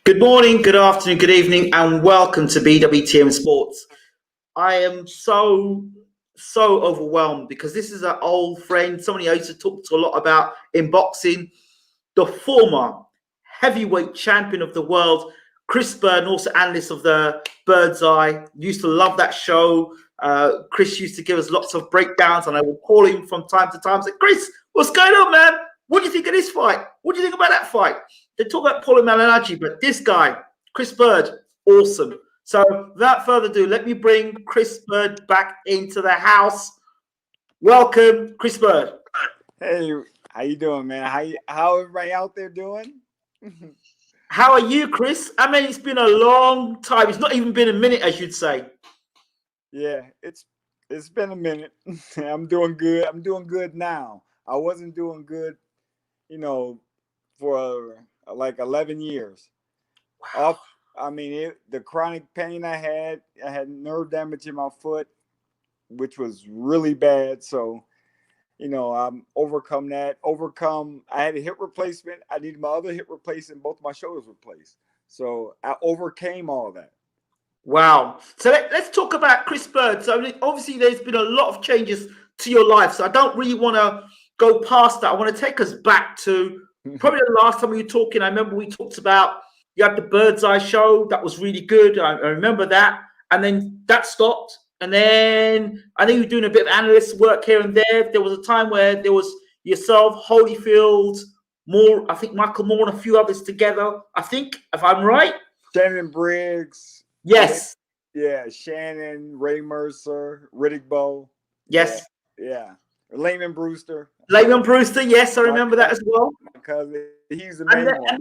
Good morning, good afternoon, good evening, and welcome to BWTM Sports. I am so overwhelmed because this is an old friend, somebody I used to talk to a lot about in boxing, the former heavyweight champion of the world, Chris Bryd, also analyst of the Bird's Eye. Used to love that show. Chris used to give us lots of breakdowns, and I would call him from time to time and say, Chris, what's going on, man? What do you think of this fight? What do you think about that fight? They talk about Paulo Malignaggi, but this guy, Chris Bryd, awesome. So without further ado, let me bring Chris Bryd back into the house. Welcome, Chris Bryd. Hey, how you doing, man? How everybody out there doing? How are you, Chris? I mean, it's been a long time. It's not even been a minute, as you'd say. Yeah, it's been a minute. I'm doing good. I'm doing good now. I wasn't doing good, for like 11 years. Wow. I mean, the chronic pain I had nerve damage in my foot, which was really bad. So, I'm overcome that. I had a hip replacement. I needed my other hip replaced and both my shoulders replaced. So I overcame all that. Wow. So let's talk about Chris Bryd. So obviously there's been a lot of changes to your life. So I don't really want to go past that. I want to take us back to probably the last time we were talking. I remember we talked about you had the Bird's Eye show. That was really good. I remember that. And then that stopped. And then I think you were doing a bit of analyst work here and there. There was a time where there was yourself, Holyfield, Moore, I think Michael Moore and a few others together. I think, if I'm right. Shannon Briggs. Yes. Yeah, Shannon, Ray Mercer, Riddick Bowe. Yes. Yeah. Layman Brewster. Layman Brewster, yes, I remember that as well. Because he's the main one.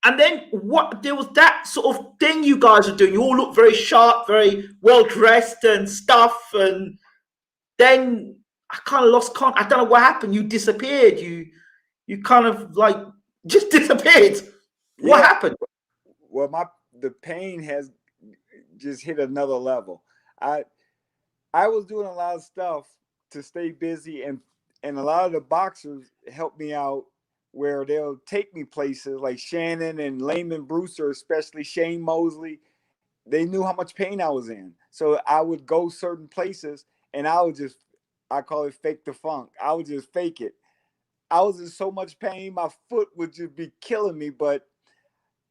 And then what? There was that sort of thing you guys were doing. You all looked very sharp, very well dressed and stuff. And then I kind of lost contact. I don't know what happened. You disappeared. You kind of like just disappeared. What happened? Well, the pain has just hit another level. I was doing a lot of stuff to stay busy, and a lot of the boxers helped me out where they'll take me places like Shannon and Layman Brewster, especially Shane Mosley. They knew how much pain I was in. So I would go certain places and I call it fake the funk. I would just fake it. I was in so much pain, my foot would just be killing me. But,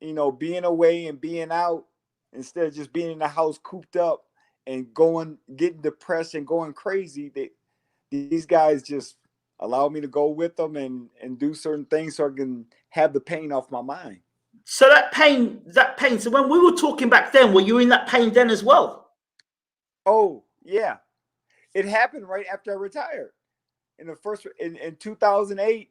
being away and being out, instead of just being in the house cooped up and getting depressed and going crazy, these guys just allow me to go with them and do certain things so I can have the pain off my mind. So that pain. So when we were talking back then, were you in that pain then as well? Oh, yeah. It happened right after I retired. In 2008,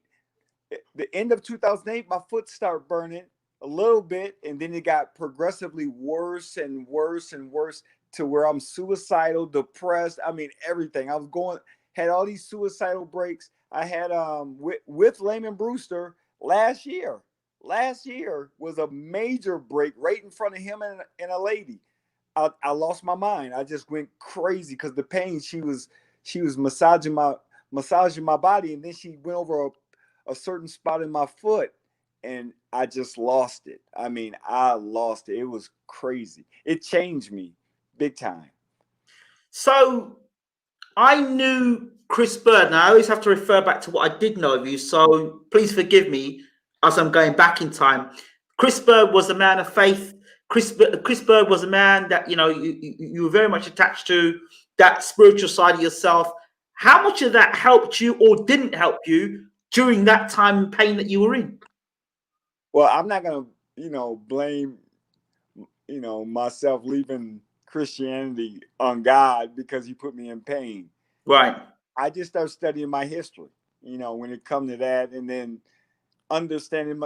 the end of 2008, my foot started burning a little bit, and then it got progressively worse and worse and worse to where I'm suicidal, depressed. I mean, everything. I had all these suicidal breaks. I had with Layman Brewster last year. Last year was a major break right in front of him and a lady. I lost my mind. I just went crazy because the pain. She was massaging my body, and then she went over a certain spot in my foot, and I just lost it. I mean, I lost it. It was crazy. It changed me big time. So I knew Chris Bryd. Now I always have to refer back to what I did know of you. So please forgive me as I'm going back in time. Chris Bryd was a man of faith. Chris Bryd was a man that you were very much attached to, that spiritual side of yourself. How much of that helped you or didn't help you during that time and pain that you were in? Well, I'm not gonna, blame, myself leaving Christianity on God because he put me in pain. Right. I just started studying my history, when it comes to that, and then understanding,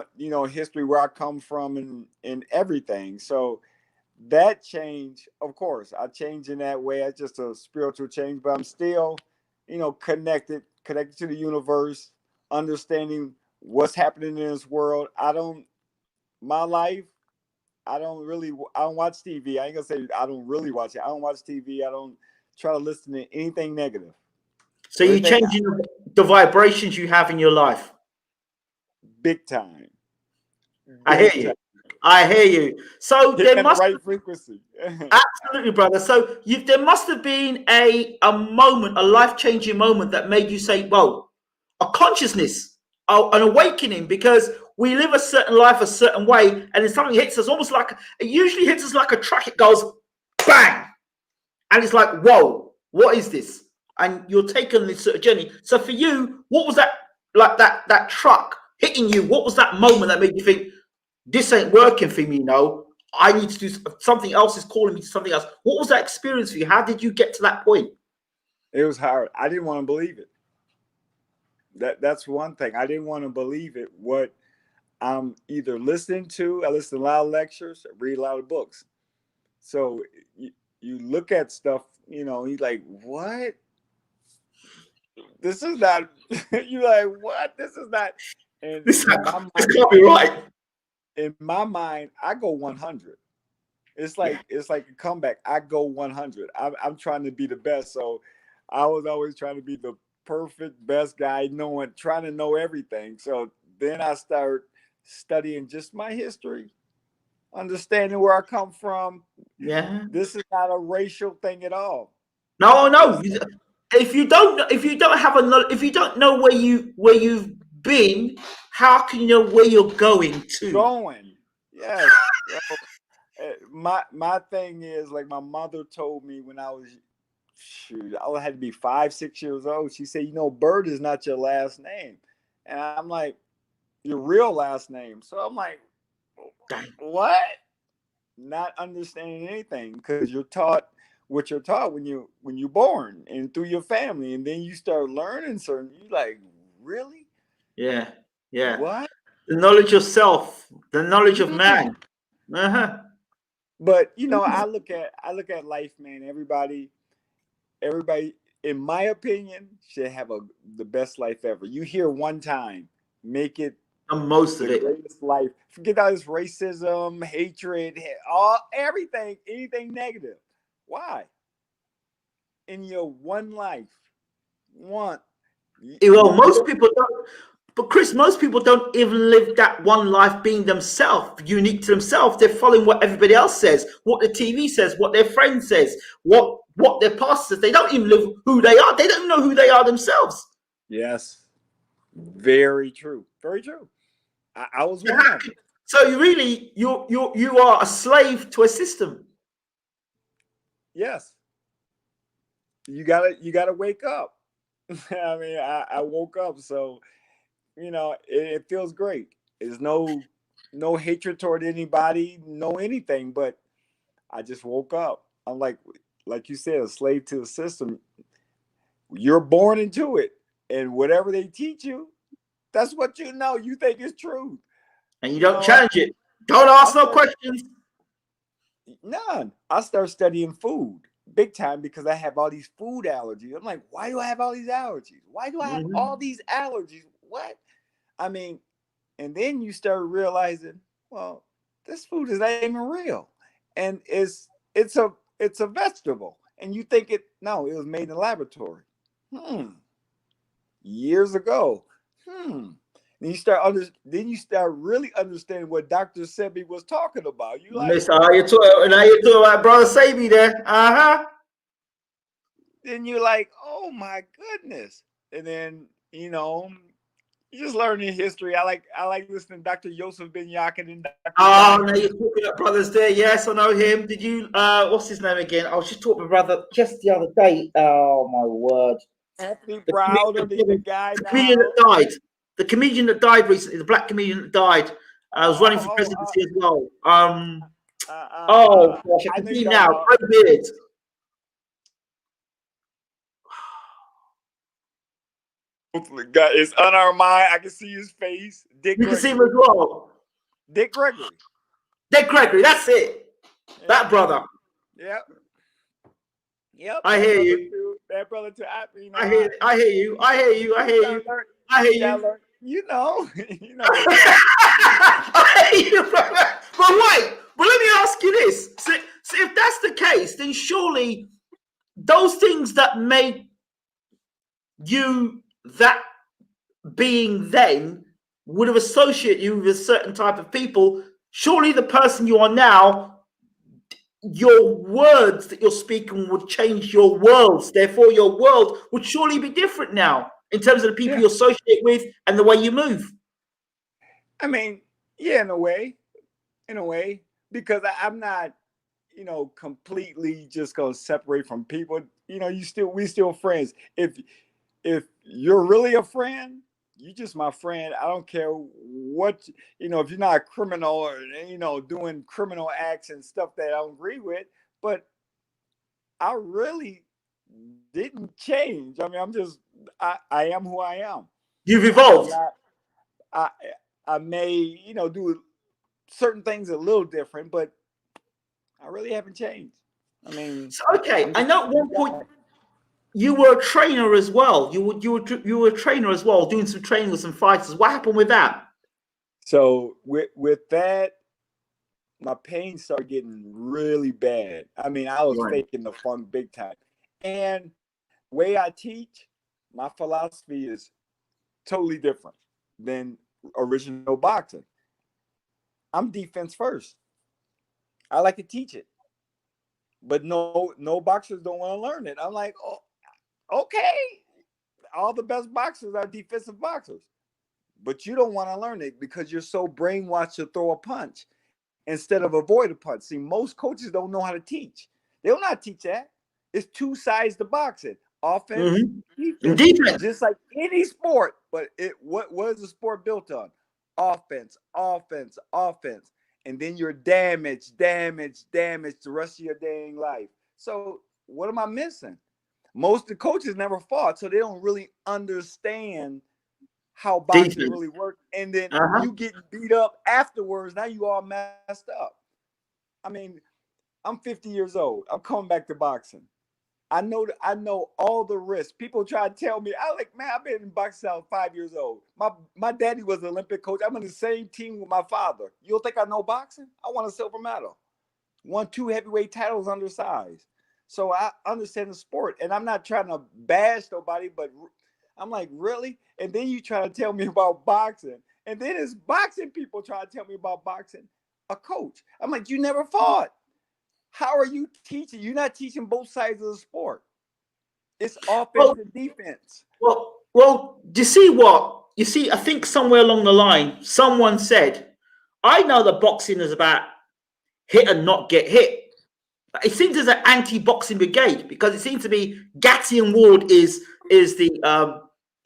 history, where I come from and everything. So that change, of course, I changed in that way. It's just a spiritual change, but I'm still, connected to the universe, understanding what's happening in this world. My life, I don't watch TV. I ain't gonna say I don't really watch it. I don't watch TV. I don't try to listen to anything negative. So you're changing the vibrations you have in your life. Big time. I hear you. I hear you. So Hit there at the must right frequency. absolutely, brother. So there must have been a moment, a life changing moment that made you say, "Whoa," a consciousness, an awakening, because we live a certain life a certain way, and then something hits us almost like it usually hits us like a truck. It goes bang, and it's like, "Whoa, what is this?" And you're taking this sort of journey. So for you, what was that like? That truck hitting you? What was that moment that made you think, "This ain't working for me, no. I need to do something else is calling me to something else." What was that experience for you? How did you get to that point? It was hard. I didn't want to believe it. That's one thing. I didn't want to believe it. What I'm either listening to, I listen to a lot of lectures, I read a lot of books. So you look at stuff, you know, you're like, what? This is not, you're like, what? This is not. And This, in my this mind, can't be right. I go 100. Yeah. It's like a comeback. I go 100. I'm trying to be the best. So I was always trying to be the perfect best guy, trying to know everything. So then I start studying just my history, understanding where I come from. Yeah. This is not a racial thing at all. No, no. This If you don't have if you don't know where you've been, how can you know where you're going to? going. Yes. So, my thing is, like, my mother told me when I was, shoot, I had to be 5, 6 years old. She said, Bird is not your last name. And I'm like, your real last name. So I'm like, Dang. what? Not understanding anything, because you're taught what you're taught when you're born and through your family, and then you start learning certain. You like, really? Yeah. Yeah. What? The knowledge of self, the knowledge of Mm. man. Uh-huh. But I look at life, man. Everybody, in my opinion, should have the best life ever. You hear one time, make it And most of the it. greatest life. Forget all this racism, hatred, everything, anything negative. Why? In your one life, one, Well, you most people don't. But Chris, most people don't even live that one life being themselves, unique to themselves. They're following what everybody else says, what the TV says, what their friend says, what their pastor says. They don't even live who they are. They don't know who they are themselves. Yes, very true, very true. I was So one of them. so you really you are a slave to a system. Yes, you gotta wake up. I mean, I woke up, so it feels great. There's no hatred toward anybody, no anything, but I just woke up. I'm like you said, a slave to the system. You're born into it, and whatever they teach you, that's what you know. You think is truth. And you You don't know, challenge it. Don't I ask no start questions. none. I start studying food big time because I have all these food allergies. I'm like, why do I have all these allergies? Why do I have all Mhm. these allergies? What? I mean, and then you start realizing, well, this food is not even real, and it's a vegetable, and you think it was made in a laboratory. Hmm. Years ago. Hmm. Then you start really understanding what Dr. Sebi was talking about. You like, Mister, how you talking? Now you talking about brother Sabi there? then you're like, oh my goodness. And then, you just learning history. I like listening to Dr. Yosef Ben Yakin and Dr. Oh, Johnny. now you're talking about brothers there. Yes, I know him. Did you? What's his name again? I was just talking to brother just the other day. Oh my word! Anthony The Browder, the comedian, guy the comedian now. that died. The comedian that died recently. The black comedian that died. Was running for Oh, presidency as well. Oh oh, gosh, I I can know see you're him talking now. about. Grey beard. It's on our mind. I can see his face. Dick You can see him Gregory. as well. Dick Gregory. Dick Gregory. That's it. Yeah. That brother. Yep. Yep. I That hear brother you. too. That brother too. I hear. I hear you. I hear you. I You hear gotta you. learn. I hear You gotta you. learn. You know what's up. I hear you, brother. But wait. But let me ask you this. So if that's the case, then surely those things that made you that being then would have associated you with a certain type of people surely the person you are now, your words that you're speaking would change your worlds. Therefore, your world would surely be different now in terms of the people Yeah. you associate with and the way you move. I mean, yeah, in a way, because I'm not, completely just gonna separate from people. We still friends. If you're really a friend, you just my friend. I don't care what, if you're not a criminal or doing criminal acts and stuff that I don't agree with. But I really didn't change. I mean, I am who I am. You've I may evolved. not I I may, do certain things a little different, but I really haven't changed. I mean, So, okay, I'm I just know at one point you were a trainer as well. You were a trainer as well, doing some training with some fighters. What happened with that? so with that, my pain started getting really bad. I mean, I was Right. faking the funk big time. And the way I teach, my philosophy is totally different than original boxing. I'm defense first. I like to teach it, but no boxers don't want to learn it. I'm like, oh, okay. All the best boxers are defensive boxers, but you don't want to learn it because you're so brainwashed to throw a punch instead of avoid a punch. See, most coaches don't know how to teach. They don't know how to teach that. It's two sides to boxing: offense, In defense, defense. just like any sport. But what is the sport built on? Offense, offense, offense, and then you're damaged the rest of your dang life. So what am I missing? Most of the coaches never fought, so they don't really understand how boxing Defense. really works. And then Uh-huh. you get beat up afterwards. Now you all messed up. I mean, I'm 50 years old. I'm coming back to boxing. I know all the risks. People try to tell me, I like, man, I've been in boxing since I was 5 years old. My daddy was an Olympic coach. I'm on the same team with my father. You don't think I know boxing? I won a silver medal. Won 2 heavyweight titles undersized. So I understand the sport. And I'm not trying to bash nobody, but I'm like, really? And then you try to tell me about boxing. And then it's boxing people try to tell me about boxing. A coach. I'm like, you never fought. How are you teaching? You're not teaching both sides of the sport. It's offense Well, and defense. well, do you see what? You see, I think somewhere along the line, someone said, I know that boxing is about hit and not get hit. It seems there's an anti-boxing brigade because it seems to be Gatti and Ward is the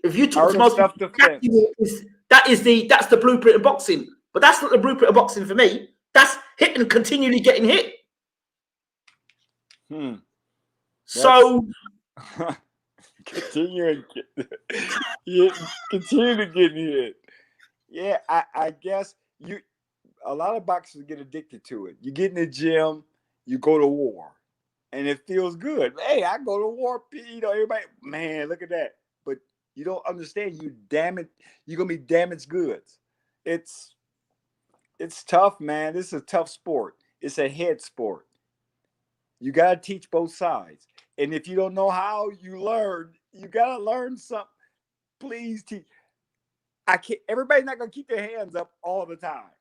if you talk Art to of most people, Gatti self-defense. Ward that's the blueprint of boxing. But that's not the blueprint of boxing for me. That's hitting and continually getting hit. That's So continue yeah, continue to get hit. Yeah, I guess a lot of boxers get addicted to it. You get in the gym, you go to war, and it feels good. Hey, I go to war. Everybody, man, look at that. But you don't understand. You're gonna be damaged goods. It's it's tough, man. This is a tough sport. It's a head sport. You gotta teach both sides. And if you don't know how, you learn. You gotta learn something. Please teach. I can't. Everybody's not gonna keep their hands up all the time.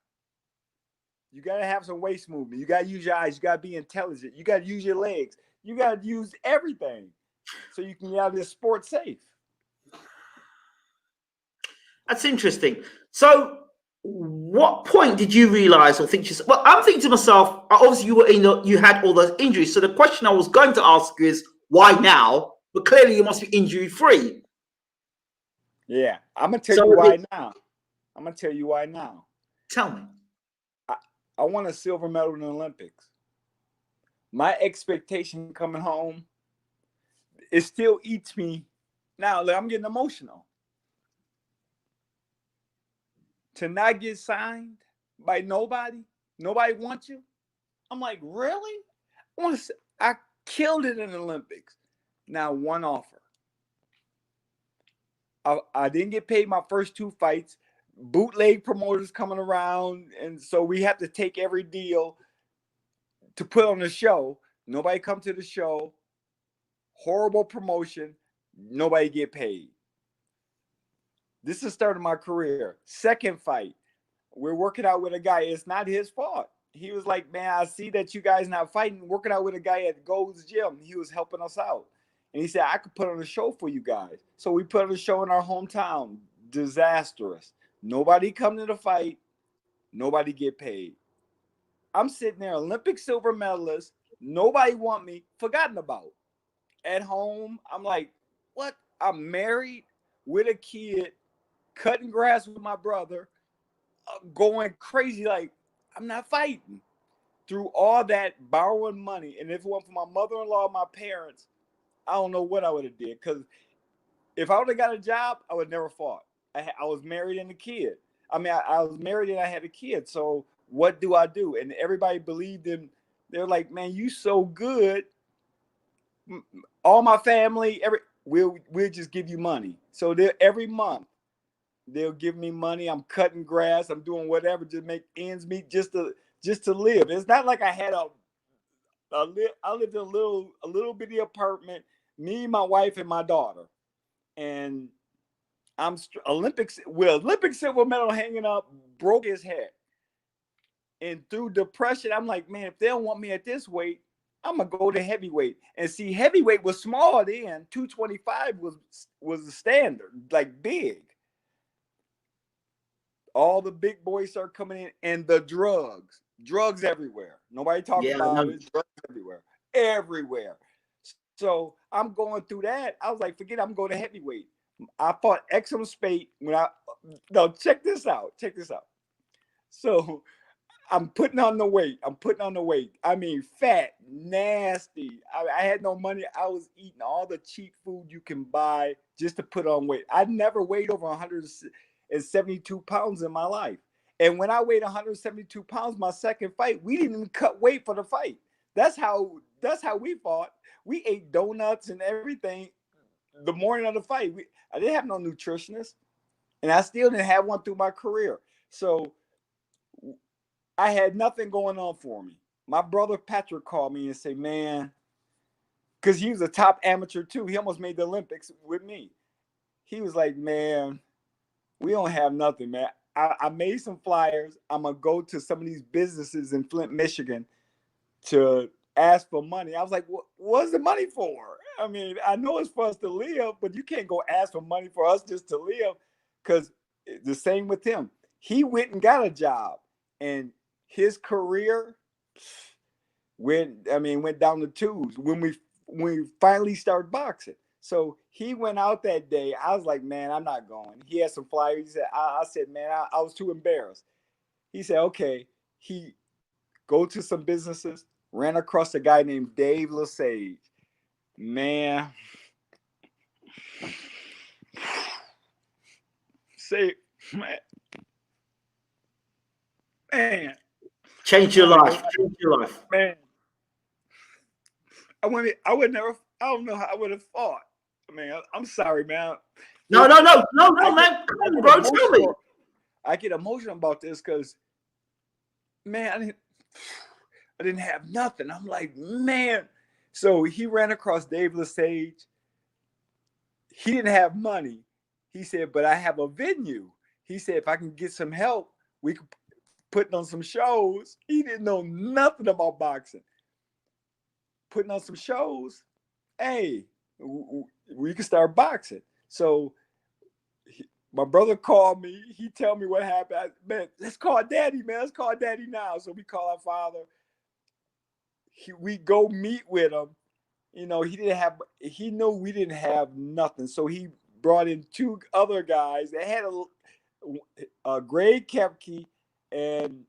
You got to have some waist movement. You got to use your eyes. You got to be intelligent. You got to use your legs. You got to use everything so you can get out of this sport safe. that's interesting. So, what point did you realize or think? Well, I'm thinking to myself. Obviously, you had all those injuries. So the question I was going to ask you is why now? But clearly, you must be injury free. Yeah, I'm gonna tell So you why now. I'm gonna tell you why now. tell me. I won a silver medal in the Olympics. My expectation coming home, it still eats me. Now I'm getting emotional. To not get signed by nobody wants you. I'm like, really? I killed it in the Olympics. Now one offer. I didn't get paid my first two fights. Bootleg promoters coming around, and so we have to take every deal to put on the show. Nobody come to the show. Horrible promotion. Nobody get paid. This is the start of my career. Second fight. we're working out with a guy. It's not his fault. He was like, man, I see that you guys not fighting, working out with a guy at Gold's Gym. He was helping us out. And he said, I could put on a show for you guys. So we put on a show in our hometown. Disastrous. Nobody come to the fight. Nobody get paid. I'm sitting there, Olympic silver medalist. Nobody want me, forgotten about. At home, I'm like, what? I'm married with a kid, cutting grass with my brother, going crazy. Like, I'm not fighting. Through all that borrowing money, and if it weren't for my mother-in-law, my parents, I don't know what I would have did. Because if I would have got a job, I would never fought. I was married and a kid. I mean, I was married and I had a kid. So what do I do? And everybody believed in. They're like, man, you so good. All my family, we'll just give you money. So every month they'll give me money. I'm cutting grass. I'm doing whatever to make ends meet, just to live. It's not like I had I lived in a little bitty apartment. Me, my wife, and my daughter, and I'm Olympic silver medal hanging up, broke his head. And through depression, I'm like, man, if they don't want me at this weight, I'm gonna go to heavyweight. And see, heavyweight was small then. 225 was the standard, like big. All the big boys start coming in, and the drugs everywhere. Nobody talking about it. Drugs everywhere. So I'm going through that. I was like, forget it, I'm going to heavyweight. I fought Exum Spate check this out. So I'm putting on the weight. I mean, fat, nasty. I had no money. I was eating all the cheap food you can buy just to put on weight. I never weighed over 172 pounds in my life. And when I weighed 172 pounds, my second fight, we didn't even cut weight for the fight. That's how we fought. We ate donuts and everything the morning of the fight. I didn't have no nutritionist, and I still didn't have one through my career. So I had nothing going on for me. My brother Patrick called me and said, man, because he was a top amateur too. He almost made the Olympics with me. He was like, man, we don't have nothing, man. I made some flyers. I'm going to go to some of these businesses in Flint, Michigan to ask for money. I was like, what's the money for? I mean, I know it's for us to live, but you can't go ask for money for us just to live. Because the same with him. He went and got a job, and his career went down the tubes when we finally started boxing. So he went out that day. I was like, man, I'm not going. He had some flyers. He said, I said, man, I was too embarrassed. He said, okay. He go to some businesses, ran across a guy named Dave Lesage. Man, man. Change your life. Man. I don't know how I would have fought. Man, I'm sorry, man. No, man. Come on, bro. Tell me. I get emotional about this because, man, I didn't have nothing. I'm like, man. So he ran across Dave Lesage. He didn't have money. He said, but I have a venue. He said, if I can get some help, we could put on some shows. He didn't know nothing about boxing. Putting on some shows, hey, we can start boxing. So my brother called me. He told me what happened. Man, let's call Daddy, man. Let's call Daddy now. So we call our father. We go meet with him. You know, he knew we didn't have nothing. So he brought in two other guys. They had a Greg Kepke and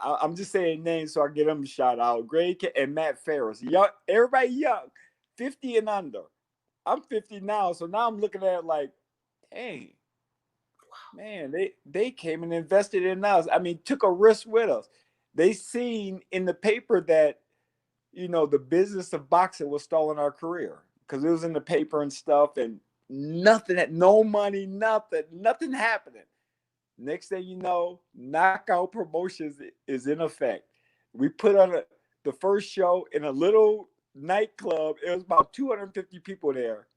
I'm just saying names so I get them a shout out. Greg and Matt Ferris. Young, everybody young, 50 and under. I'm 50 now, so now I'm looking at it like, hey, man, they came and invested in us. I mean, took a risk with us. They seen in the paper that, you know, the business of boxing was stalling our career because it was in the paper and stuff, and nothing, no money, nothing happening. Next thing you know, Knockout Promotions is in effect. We put on the first show in a little nightclub. It was about 250 people there.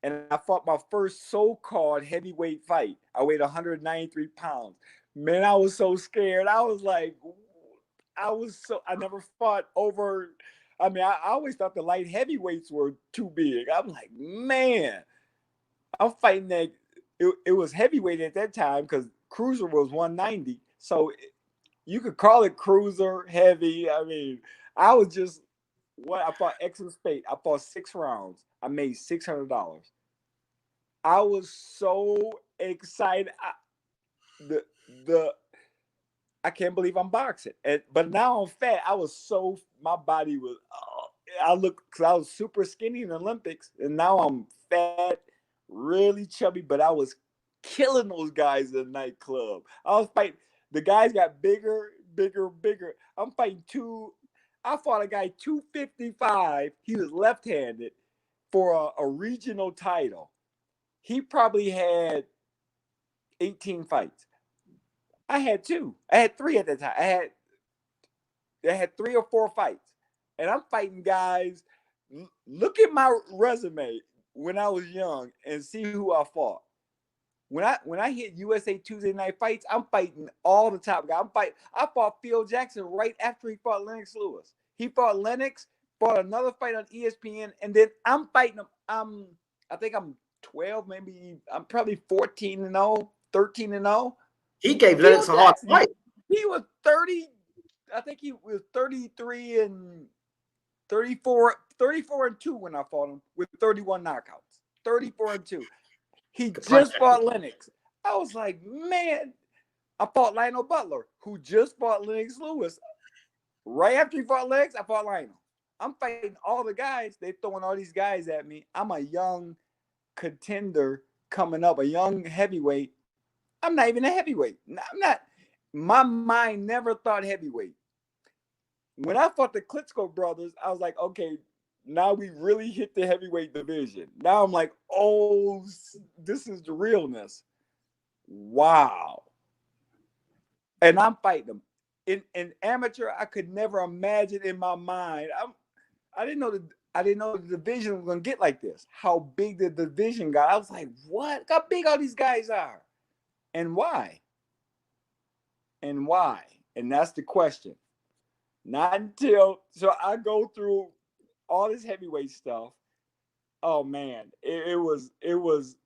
And I fought my first so-called heavyweight fight. I weighed 193 pounds. Man, I was so scared. I was like, I never fought over. I mean, I always thought the light heavyweights were too big. I'm like, man, I'm fighting that. It was heavyweight at that time because cruiser was 190. So you could call it cruiser heavy. I mean, I was just I fought excellent spate. I fought 6 rounds. I made $600. I was so excited. The I can't believe I'm boxing. But now I'm fat. My body was, because I was super skinny in the Olympics, and now I'm fat, really chubby, but I was killing those guys in the nightclub. I was fighting, the guys got bigger, bigger, bigger. I fought a guy 255. He was left-handed for a regional title. He probably had 18 fights. I had 2. I had 3 at that time. I had 3 or 4 fights. And I'm fighting guys. Look at my resume when I was young and see who I fought. When I hit USA Tuesday Night Fights, I'm fighting all the top guys. I fought Phil Jackson right after he fought Lennox Lewis. He fought Lennox, fought another fight on ESPN, and then I'm fighting him. I think I'm 12, maybe I'm probably 14-0, 13-0. He gave Phil Lennox a hard Jackson, fight. he was 30. I think he was 33 and 34 and 2 when I fought him with 31 knockouts. 34 and 2. He just fought Lennox. I was like, man, I fought Lionel Butler, who just fought Lennox Lewis. Right after he fought Lennox, I fought Lionel. I'm fighting all the guys. They're throwing all these guys at me. I'm a young contender coming up, a young heavyweight. I'm not even a heavyweight. I'm not. My mind never thought heavyweight. When I fought the Klitschko brothers, I was like, okay, now we really hit the heavyweight division. Now I'm like, oh, this is the realness. Wow. And I'm fighting them. In amateur, I could never imagine in my mind. I didn't know the division was gonna get like this. How big the division got. I was like, what? How big all these guys are. And why? And why? And that's the question. Not until, so I go through all this heavyweight stuff. Oh man, it was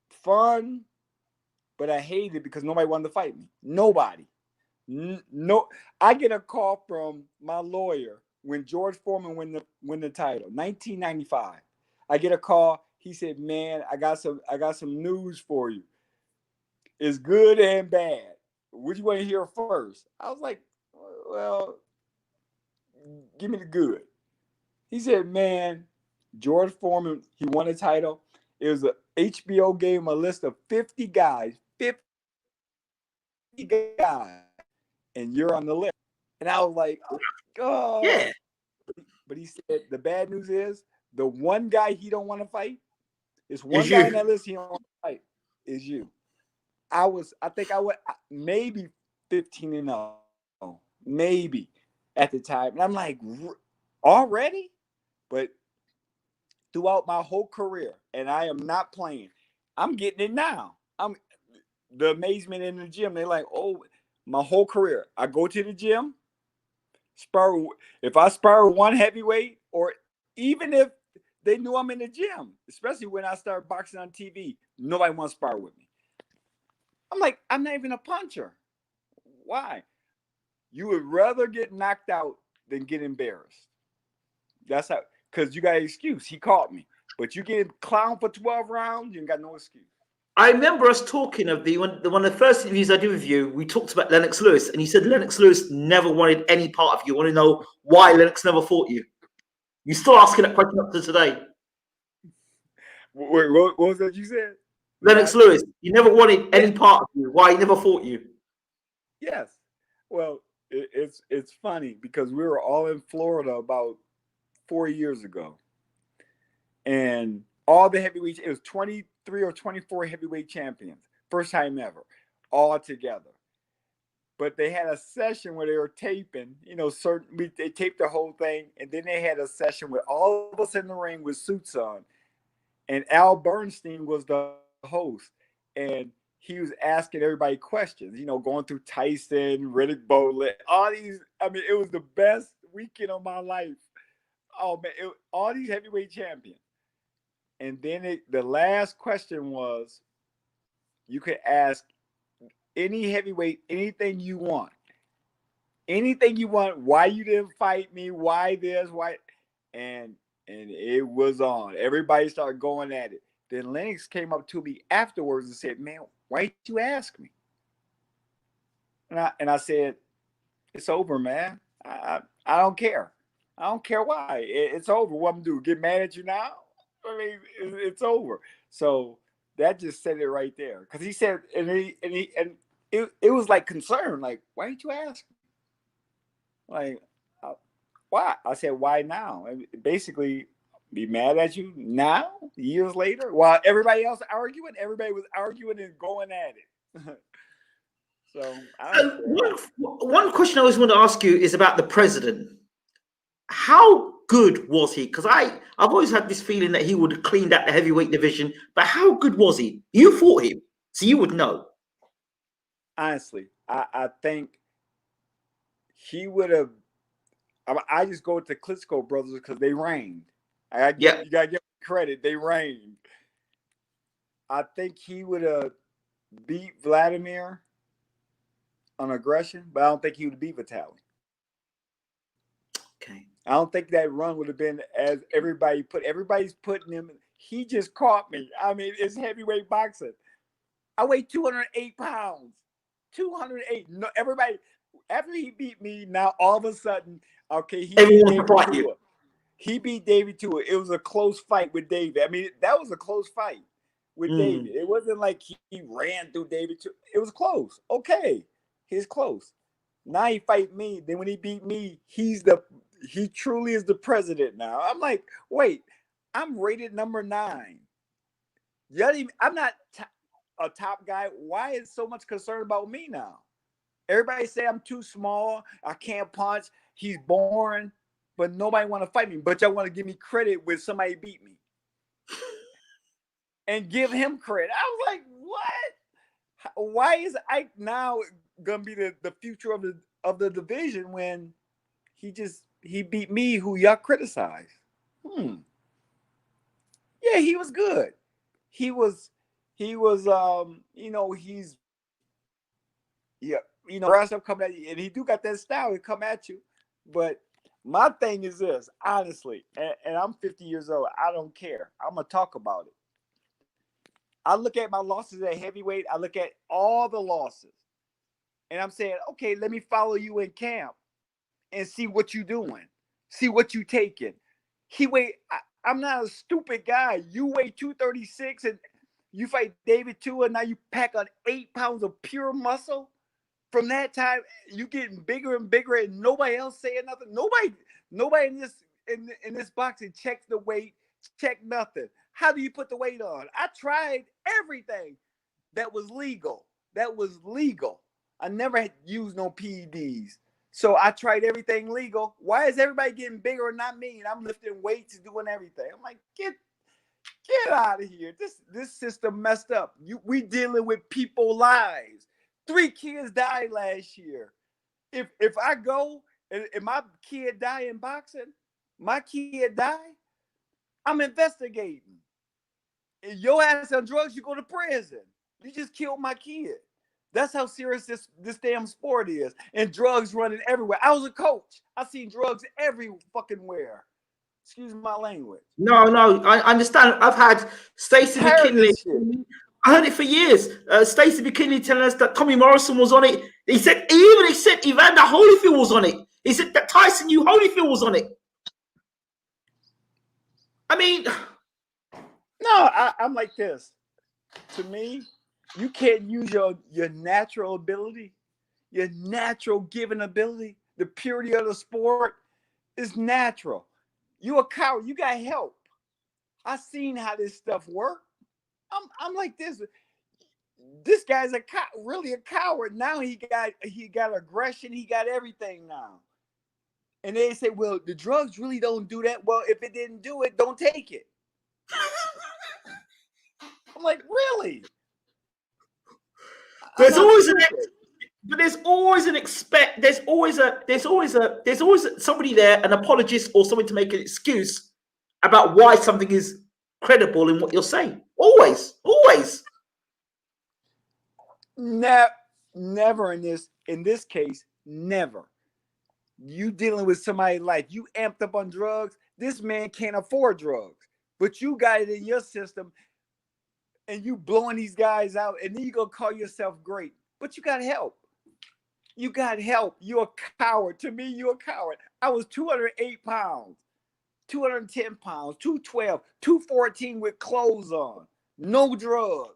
fun, but I hated it because nobody wanted to fight me. Nobody. No, I get a call from my lawyer when George Foreman win the title, 1995. I get a call. He said, "Man, I got some news for you. It's good and bad. What do you want to hear first?" I was like, "Well, give me the good." He said, "Man, George Foreman, he won a title. It was HBO gave him a list of 50 guys, 50 guys, and you're on the list." And I was like, "Oh." Yeah. But he said the bad news is the one guy he don't want to fight is one Is guy you. in that list he don't want to fight is you. I think I was maybe 15-0, maybe at the time. And I'm like, already? But throughout my whole career, and I am not playing, I'm getting it now. I'm the amazement in the gym. They're like, oh, my whole career. I go to the gym, spar. If I spar one heavyweight, or even if they knew I'm in the gym, especially when I start boxing on TV, nobody wants to spar with me. I'm like, I'm not even a puncher. Why? You would rather get knocked out than get embarrassed. That's how, because you got an excuse. He caught me. But you get clowned for 12 rounds, you ain't got no excuse. I remember us talking of one of the first interviews I did with you. We talked about Lennox Lewis, and you said Lennox Lewis never wanted any part of you. You want to know why Lennox never fought you? You're still asking that question up to today. Wait, what was that you said? Lennox Lewis, you never wanted any part of you. Why he never fought you? Yes. Well, it's funny because we were all in Florida about 4 years ago, and all the heavyweights, it was 23 or 24 heavyweight champions, first time ever, all together. But they had a session where they were taping, they taped the whole thing, and then they had a session with all of us in the ring with suits on, and Al Bernstein was the host, and he was asking everybody questions, you know, going through Tyson, Riddick Bowe, all these. I mean, it was the best weekend of my life. Oh man, all these heavyweight champions. And then the last question was, you could ask any heavyweight anything you want. Anything you want, why you didn't fight me, why this, why, and it was on. Everybody started going at it. Then Lennox came up to me afterwards and said, "Man, why did you ask me?" And I said, "It's over, man. I don't care. I don't care why. It's over. What I'm gonna do? Get mad at you now? I mean, it's over." So that just said it right there. Because he said, and it was like concern, like, "Why didn't you ask me?" Like, why? I said, "Why now?" And basically, be mad at you now, years later, while everybody else arguing. Everybody was arguing and going at it. So one question I always want to ask you is about the president. How good was he? Because I've always had this feeling that he would have cleaned out the heavyweight division. But how good was he? You fought him, so you would know. Honestly, I think he would have. I just go with the Klitschko brothers because they reigned. You gotta give credit. They reigned. I think he would have beat Vladimir on aggression, but I don't think he would beat Vitaly. Okay. I don't think that run would have been as everybody's putting him. He just caught me. I mean, it's heavyweight boxing. I weigh 208 pounds. 208. No, everybody, after he beat me, now all of a sudden, okay, he beat David Tua. He beat David Tua. It was a close fight with David. I mean, that was a close fight with David. It wasn't like he ran through David Tua. It was close. Okay, he's close. Now he fight me. Then when he beat me, he truly is the president now. I'm like, wait, I'm rated number 9. I'm not a top guy. Why is so much concern about me now? Everybody say I'm too small. I can't punch. He's boring, but nobody want to fight me. But y'all want to give me credit when somebody beat me and give him credit. I was like, what? Why is Ike now gonna be the future of the division when he beat me, who y'all criticize? Yeah, he was good. He was you know, he's rest up coming at you, and he do got that style to come at you. But my thing is this, honestly, and I'm 50 years old. I don't care. I'm gonna talk about it. I look at my losses at heavyweight. I look at all the losses, and I'm saying, okay, let me follow you in camp and see what you doing, see what you taking. I'm not a stupid guy. You weigh 236 and you fight David Tua, and now you pack on 8 pounds of pure muscle. From that time, you getting bigger and bigger, and nobody else saying nothing. Nobody in this boxing checks the weight, check nothing. How do you put the weight on? I tried everything that was legal. I never had used no PEDs. So I tried everything legal. Why is everybody getting bigger and not me? And I'm lifting weights and doing everything. I'm like, get out of here. This system messed up. We dealing with people's lives. 3 kids died last year. If I go and my kid die in boxing, I'm investigating. If your ass on drugs, you go to prison. You just killed my kid. That's how serious this damn sport is. And drugs running everywhere. I was a coach. I seen drugs every fucking where. Excuse my language. No, I understand. I've had Stacey McKinley. I heard it for years. Stacey McKinley telling us that Tommy Morrison was on it. He said Evander Holyfield was on it. He said that Tyson Holyfield was on it. I mean, no, I'm like this. To me, you can't use your natural ability, your natural given ability. The purity of the sport is natural. You a coward. You got help. I seen how this stuff work. I'm like this. This guy's really a coward. Now he got aggression. He got everything now. And they say, well, the drugs really don't do that. Well, if it didn't do it, don't take it. I'm like, really? There's always an but there's always an expect. There's always somebody there, an apologist or someone to make an excuse about why something is credible in what you're saying. Always, always. Never in this case, never. You dealing with somebody like you amped up on drugs. This man can't afford drugs, but you got it in your system, and you blowing these guys out, and then you gonna call yourself great, but you got help. You got help. You're a coward. To me, you're a coward. I was 208 pounds, 210 pounds, 212, 214 with clothes on, no drugs.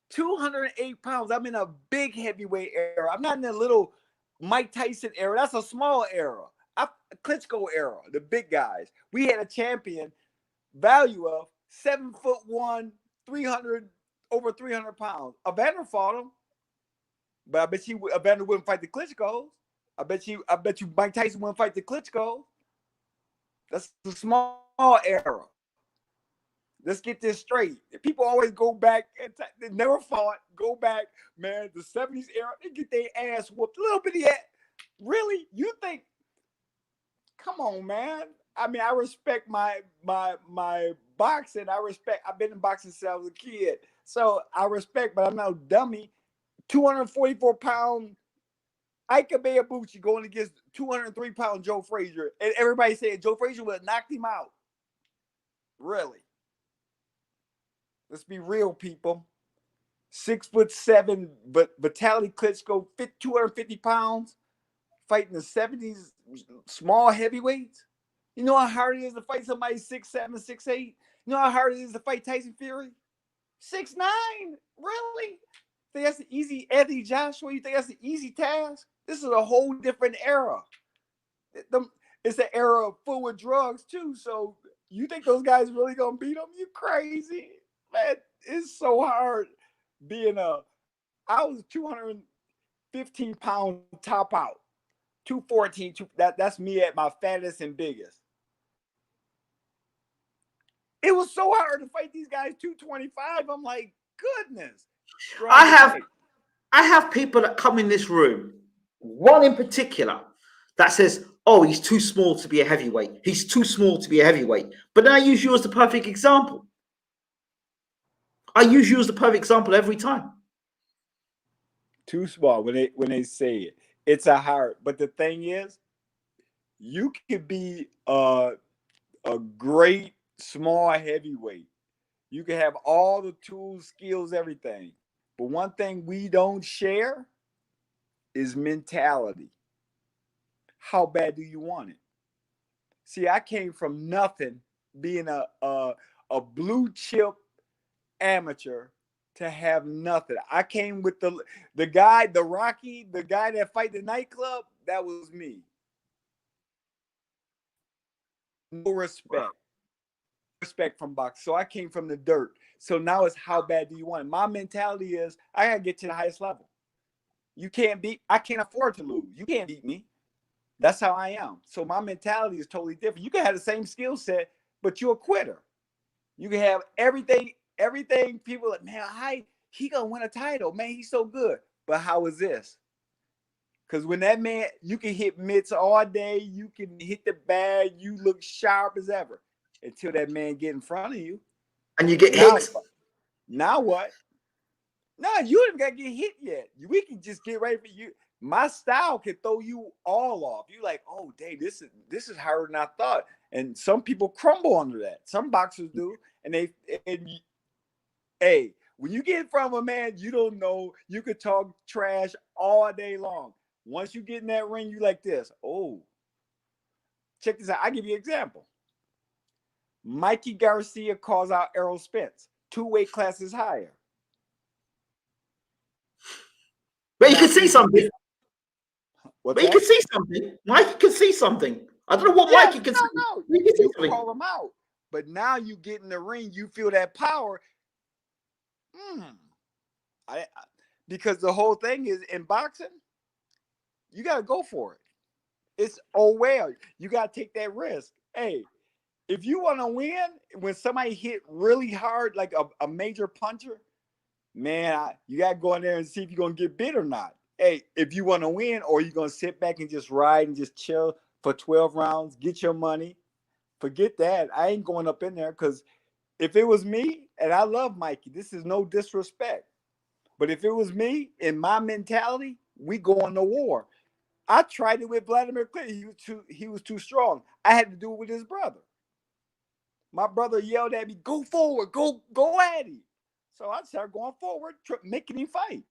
208 pounds. I'm in a big heavyweight era. I'm not in a little Mike Tyson era. That's a small era. Klitschko era, the big guys. We had a champion value of 7'1", 300, over 300 pounds. Evander fought him, but I bet you Evander wouldn't fight the Klitschko's. I bet you Mike Tyson wouldn't fight the Klitschko's. That's the small era. Let's get this straight. People always go back and they never fought. Go back, man. The 70s era, they get their ass whooped. A little bit of that. Really? You think? Come on, man. I mean, I respect my boxing. I've been in boxing since I was a kid. So I respect, but I'm no dummy. 244-pound Ike Ibeabuchi going against 203-pound Joe Frazier. And everybody said Joe Frazier would have knocked him out. Really? Let's be real, people. 6'7", but Vitaly Klitschko, 250 pounds, fighting the 70s small heavyweights. You know how hard it is to fight somebody 6'7", 6'8"? You know how hard it is to fight Tyson Fury? 6'9"? Really? Think that's an easy Eddie Joshua? You think that's an easy task? This is a whole different era. It's an era full with drugs too. So you think those guys really gonna beat them? You crazy. Man, it's so hard being I was 215 pounds top out, 214. That's me at my fattest and biggest. It was so hard to fight these guys 225. I'm like, goodness. I have people that come in this room, one in particular, that says, oh, he's too small to be a heavyweight. He's too small to be a heavyweight. But then I use you as the perfect example. I use you as the perfect example every time. Too small when they say it. It's a hard. But the thing is, you could be a great small heavyweight. You can have all the tools, skills, everything. But one thing we don't share is mentality. How bad do you want it? See, I came from nothing, being a blue chip amateur, to have nothing. I came with the guy, the Rocky, the guy that fight the nightclub. That was me. No respect from boxing. So I came from the dirt. So now it's how bad do you want it? My mentality is I gotta get to the highest level. I can't afford to lose. You can't beat me. That's how I am. So my mentality is totally different. You can have the same skill set, but you're a quitter. You can have everything. People like, man, he gonna win a title. Man, he's so good. But how is this? Because when that man, you can hit mitts all day, you can hit the bag, you look sharp as ever until that man get in front of you. And you get hit. Now what? No, you didn't got to get hit yet. We can just get ready for you. My style can throw you all off. You like, oh, dang, this is harder than I thought. And some people crumble under that. Some boxers do. Hey, when you get in front of a man, you don't know. You could talk trash all day long. Once you get in that ring, you like this. Oh, check this out. I'll give you an example. Mikey Garcia calls out Errol Spence, 2 weight classes higher. But you can see something. But you can see something. Mikey can see something. I don't know what Mikey can see. No. You call him out. But now you get in the ring, you feel that power. Because the whole thing is in boxing, you got to go for it. It's you got to take that risk. Hey, if you want to win, when somebody hit really hard, like a major puncher, man, you got to go in there and see if you're going to get bit or not. Hey, if you want to win, or you're going to sit back and just ride and just chill for 12 rounds, get your money. Forget that. I ain't going up in there, because if it was me, and I love Mikey, this is no disrespect, but if it was me, in my mentality, we going to war. I tried it with Vladimir Klitschko. He was too strong. I had to do it with his brother. My brother yelled at me, "Go forward, go at him." So I started going forward, making him fight.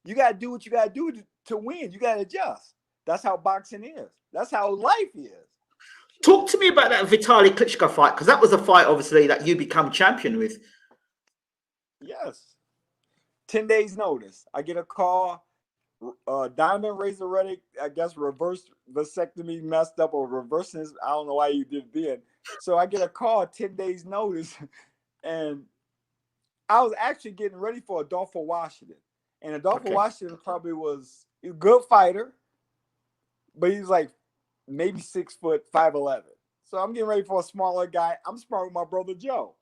You got to do what you got to do to win. You got to adjust. That's how boxing is. That's how life is. Talk to me about that Vitaly Klitschko fight, because that was a fight, obviously, that you become champion with. Yes. 10 days notice. I get a call. Diamond Razor Reddick, I guess, reverse vasectomy messed up, or reversing this. I don't know why you did it then. So I get a call 10 days notice, and I was actually getting ready for Adolfo Washington. And Adolfo Washington probably was a good fighter, but he was like maybe 6 foot, 5'11". So I'm getting ready for a smaller guy. I'm sparring with my brother Joe.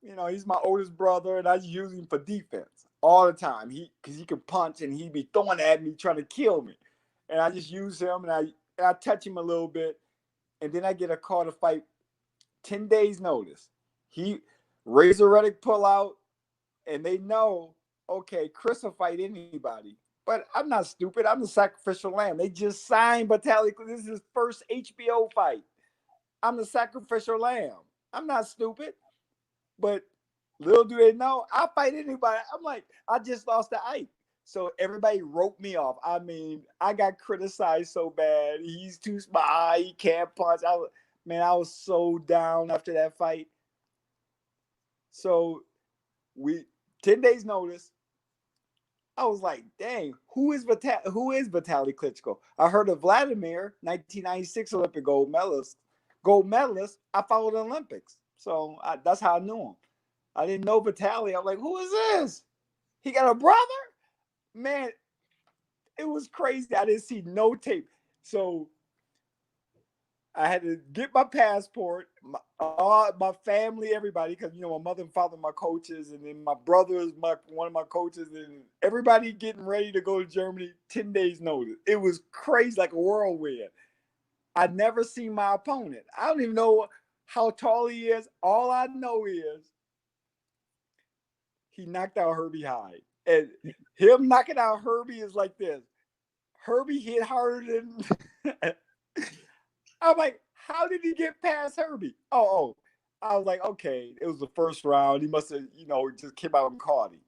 You know, he's my oldest brother, and I just use him for defense all the time. Because he can punch, and he'd be throwing at me, trying to kill me. And I just use him, and I touch him a little bit. And then I get a call to fight 10 days notice. Razor Reddick pull out, and they know, okay, Chris will fight anybody. But I'm not stupid. I'm the sacrificial lamb. They just signed Vitaly. This is his first HBO fight. I'm the sacrificial lamb. I'm not stupid. But little do they know, I fight anybody. I'm like, I just lost to Ike. So everybody wrote me off. I mean, I got criticized so bad. He's too small. He can't punch. I was so down after that fight. So 10 days notice. I was like, dang, who is Vitaly Klitschko? I heard of Vladimir, 1996 Olympic gold medalist. I followed the Olympics. So that's how I knew him. I didn't know Vitaly. I'm like, who is this? He got a brother? Man, it was crazy. I didn't see no tape. So I had to get my passport, my family, everybody, because, you know, my mother and father are my coaches, and then my brother is one of my coaches, and everybody getting ready to go to Germany 10 days notice. It was crazy, like a whirlwind. I'd never seen my opponent. I don't even know how tall he is. All I know is he knocked out Herbie Hyde. And him knocking out Herbie is like this. Herbie hit harder than... I'm like, how did he get past Herbie? Oh. I was like, okay, it was the first round. He must have, just came out and caught him.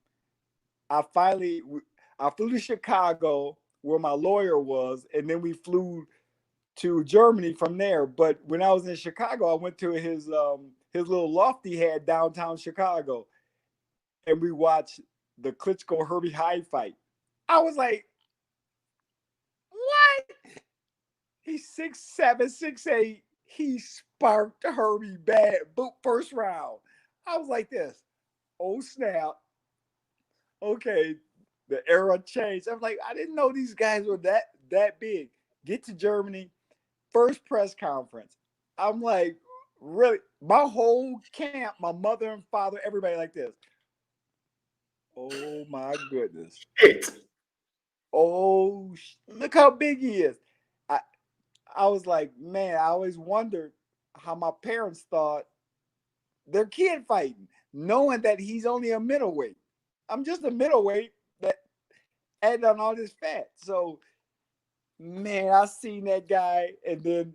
I flew to Chicago where my lawyer was, and then we flew to Germany from there. But when I was in Chicago, I went to his little loft he had downtown Chicago, and we watched the Klitschko Herbie Hyde fight. I was like, what? He's 6'7", 6'8". He sparked Herbie bad, boot first round. I was like this. Oh, snap. Okay, the era changed. I was like, I didn't know these guys were that big. Get to Germany, first press conference. I'm like, really? My whole camp, my mother and father, everybody like this. Oh, my goodness. Oh, look how big he is. I was like, man, I always wondered how my parents thought their kid fighting, knowing that he's only a middleweight. I'm just a middleweight that added on all this fat. So, man, I seen that guy, and then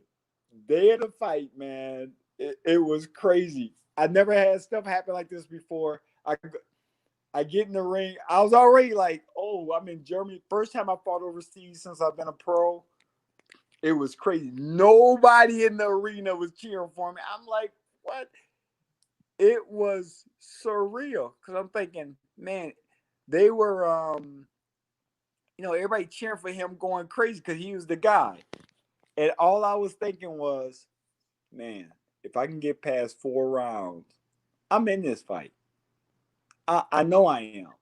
they had a fight, man. It was crazy. I never had stuff happen like this before. I get in the ring. I was already like, oh, I'm in Germany. First time I fought overseas since I've been a pro. It was crazy. Nobody in the arena was cheering for me. I'm like, what? It was surreal, because I'm thinking, man, they were, everybody cheering for him, going crazy because he was the guy. And all I was thinking was, man, if I can get past 4 rounds, I'm in this fight. I know I am,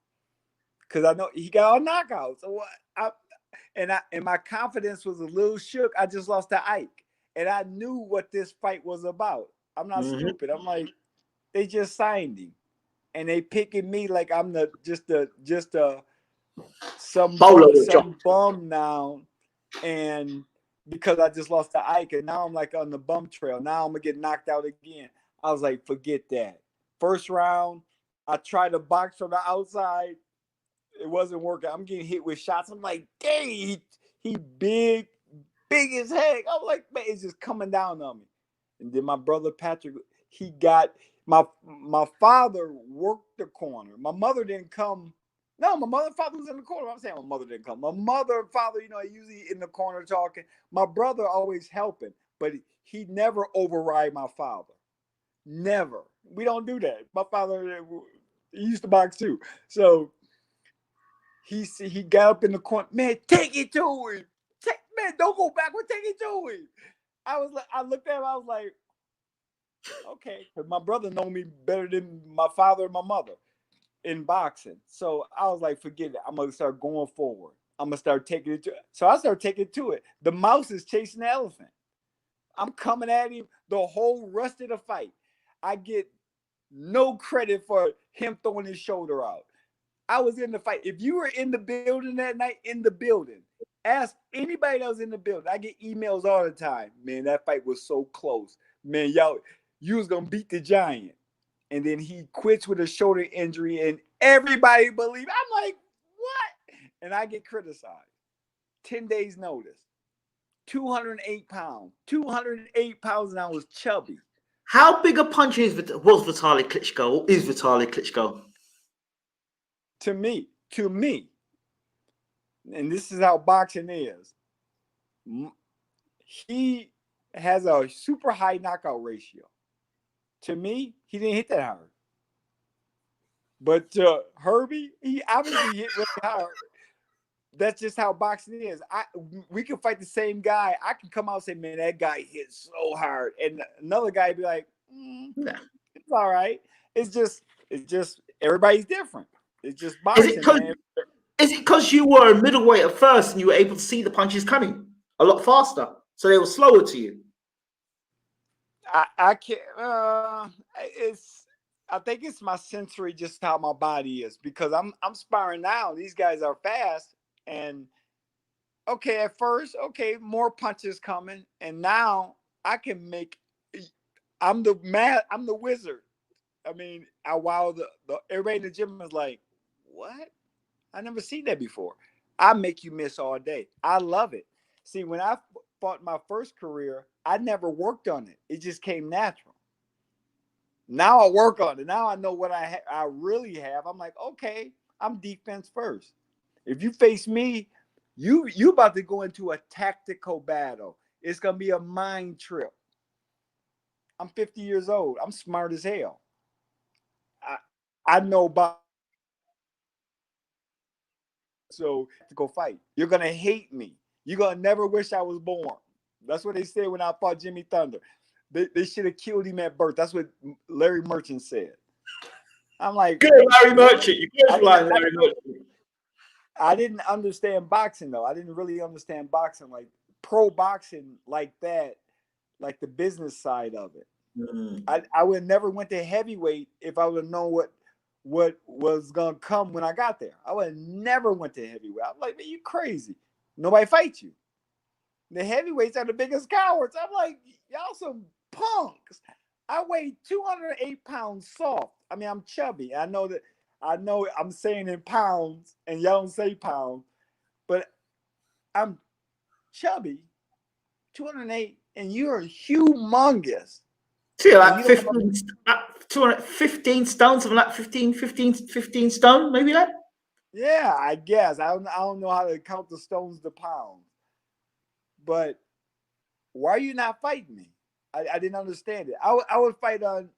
because I know he got all knockouts. So and my confidence was a little shook. I just lost to Ike, and I knew what this fight was about. I'm not stupid. I'm like, they just signed him. and they picking me like I'm some Bolo with John. some bum now, and because I just lost to Ike, and now I'm like on the bum trail. Now I'm gonna get knocked out again. I was like, forget that. First round, I tried to box from the outside. It wasn't working. I'm getting hit with shots. I'm like, dang, he big as heck. I'm like, man, it's just coming down on me. And then my brother Patrick, he got my father worked the corner. My mother didn't come. No, my mother and father was in the corner. I'm saying my mother didn't come. My mother and father, usually in the corner talking. My brother always helping, but he never override my father. Never. We don't do that. My father, he used to box too. So he got up in the corner. Man, take it to him. Man, don't go backward. Take it to him. I looked at him. I was like, okay. Because my brother know me better than my father and my mother in boxing. So I was like, forget it. I'm going to start going forward. I'm going to start taking it to it. So I started taking it to it. The mouse is chasing the elephant. I'm coming at him the whole rest of the fight. I get no credit for him throwing his shoulder out. I was in the fight. If you were in the building that night, ask anybody that was in the building. I get emails all the time. Man, that fight was so close. Man, you was going to beat the giant. And then he quits with a shoulder injury, and everybody believed. I'm like, what? And I get criticized. 10 days notice. 208 pounds. 208 pounds, and I was chubby. How big a puncher was Vitaly Klitschko, or is Vitaly Klitschko? To me, and this is how boxing is, he has a super high knockout ratio. To me, he didn't hit that hard. But Herbie, he obviously hit really hard. That's just how boxing is. We can fight the same guy. I can come out and say, man, that guy hit so hard. And another guy be like, it's all right. It's just everybody's different. It's just boxing, man. Is it because you were a middleweight at first and you were able to see the punches coming a lot faster, so they were slower to you? I can't. I think it's my sensory, just how my body is, because I'm sparring now. These guys are fast, and okay, at first, okay, more punches coming, and now I can make. I'm the wizard. I mean, while everybody in the gym is like, what? I never seen that before. I make you miss all day. I love it. See, when I fought my first career, I never worked on it. It just came natural. Now I work on it. Now I know what I really have. I'm like, okay, I'm defense first. If you face me, you about to go into a tactical battle. It's gonna be a mind trip. I'm 50 years old. I'm smart as hell. I know about. So to go fight. You're gonna hate me. You're gonna never wish I was born. That's what they said when I fought Jimmy Thunder. They should have killed him at birth. That's what Larry Merchant said. I'm like, good Larry Merchant. You good Larry Merchant. I didn't understand boxing though. I didn't really understand boxing, like pro boxing, like that, like the business side of it. I would never went to heavyweight if I would have known what was gonna come when I got there. I would have never went to heavyweight. I'm like, man, you crazy. Nobody fights you. The heavyweights are the biggest cowards. I'm like, y'all some punks. I weigh 208 pounds soft. I mean, I'm chubby. I know I'm saying in pounds, and y'all don't say pounds, but I'm chubby, 208, and you're humongous. See, like 215 stone, something like 15 stone, maybe that? Yeah, I guess. I don't know how to count the stones to pounds. But why are you not fighting me? I didn't understand it. I would fight on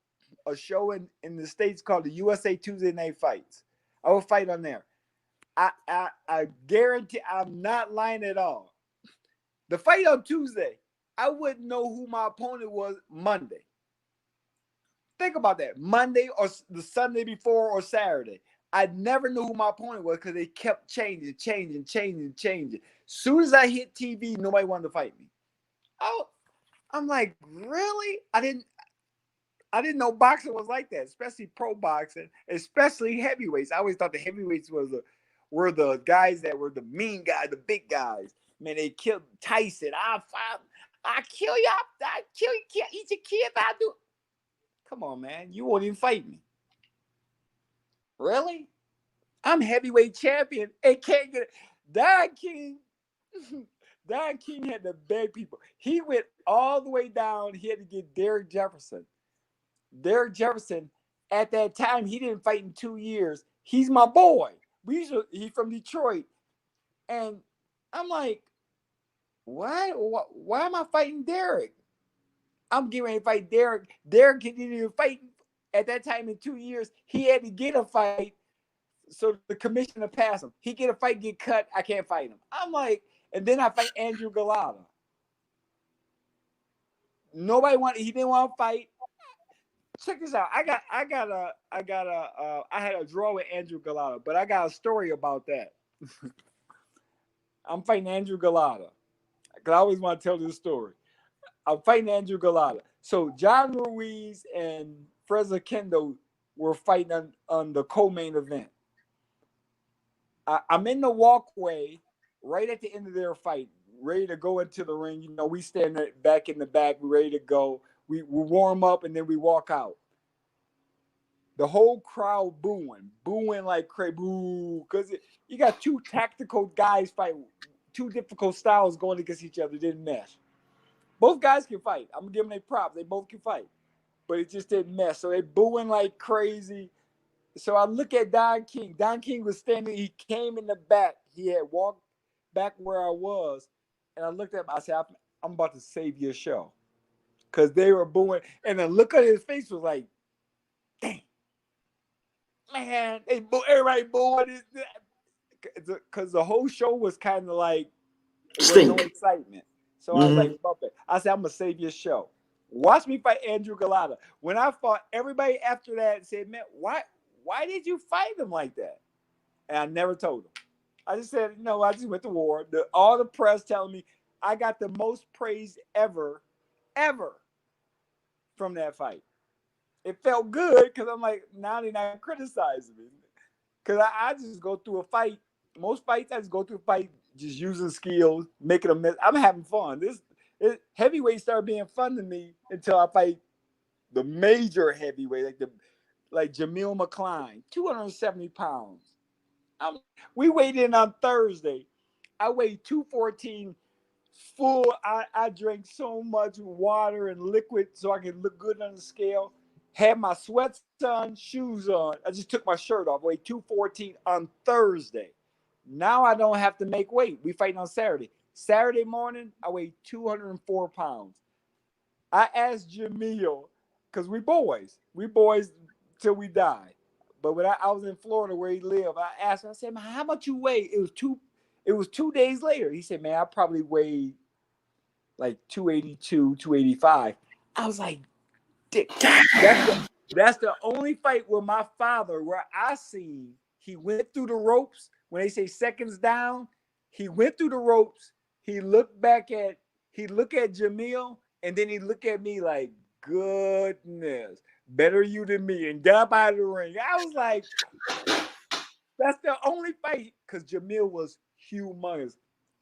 a show in the States called the USA Tuesday Night Fights. I would fight on there. I guarantee I'm not lying at all. The fight on Tuesday, I wouldn't know who my opponent was Monday. Think about that. Monday or the Sunday before or Saturday. I never knew who my opponent was because they kept changing. Soon as I hit TV, nobody wanted to fight me. I'm like, really? I didn't know boxing was like that, especially pro boxing, especially heavyweights. I always thought the heavyweights were the guys that were the mean guys, the big guys. Man, they killed Tyson. I kill you. I kill you. Eat your kids. I do. Come on, man. You won't even fight me. Really? I'm heavyweight champion and can't get it. Don King. Don King had to beg people. He went all the way down. He had to get Derek Jefferson. Derek Jefferson, at that time, he didn't fight in 2 years. He's my boy. He's from Detroit. And I'm like, what? Why am I fighting Derek? I'm getting ready to fight Derek. Derek didn't even fight at that time in 2 years. He had to get a fight so the commissioner passed him. He get a fight, get cut. I can't fight him. I'm like, and then I fight Andrew Galata. He didn't want to fight. Check this out. I had a draw with Andrew Galata, but I got a story about that. I'm fighting Andrew Galata. Because I always want to tell this story. I'm fighting Andrew Galata. So John Ruiz and Freza Kendo were fighting on the co-main event. I'm in the walkway right at the end of their fight, ready to go into the ring. You know, we stand back in the back, we're ready to go. We warm up and then we walk out. The whole crowd booing like crazy, boo, because you got two tactical guys fighting, two difficult styles going against each other, didn't mesh. Both guys can fight. I'm giving them props. They both can fight, but it just didn't mesh. So they booing like crazy. So I look at Don King. Don King was standing. He came in the back. He had walked back where I was, and I looked at him. I said, "I'm about to save your show," because they were booing, and the look on his face was like, "Dang, man!" Everybody booing, because the whole show was kind of like there was no excitement. So I was like, "Bump it." I said, "I'm gonna save your show. Watch me fight Andrew Galata." When I fought, everybody after that said, "Man, why did you fight him like that?" And I never told him. I just said, no, I just went to war. All the press telling me I got the most praise ever from that fight. It felt good because I'm like, now they're not criticizing me. Because I just go through a fight. Most fights, I just go through a fight just using skills, making a mess. I'm having fun. Heavyweight started being fun to me until I fight the major heavyweight, like Jamil McCline, 270 pounds. We weighed in on Thursday. I weighed 214 full. I drank so much water and liquid so I could look good on the scale. Had my sweats on, shoes on. I just took my shirt off. Weighed 214 on Thursday. Now I don't have to make weight. We fighting on Saturday. Saturday morning, I weighed 204 pounds. I asked Jamil, because we boys till we die. But when I was in Florida where he lived, I asked him, I said, "Man, how much you weigh?" It was 2 days later. He said, "Man, I probably weighed like 282, 285. I was like, "Dick." That's the only fight where my father, where I seen he went through the ropes. When they say seconds down, he went through the ropes. He looked at Jamil, and then he looked at me like, "Goodness, better you than me," and got up out of the ring. I was like, that's the only fight, because Jamil was humongous.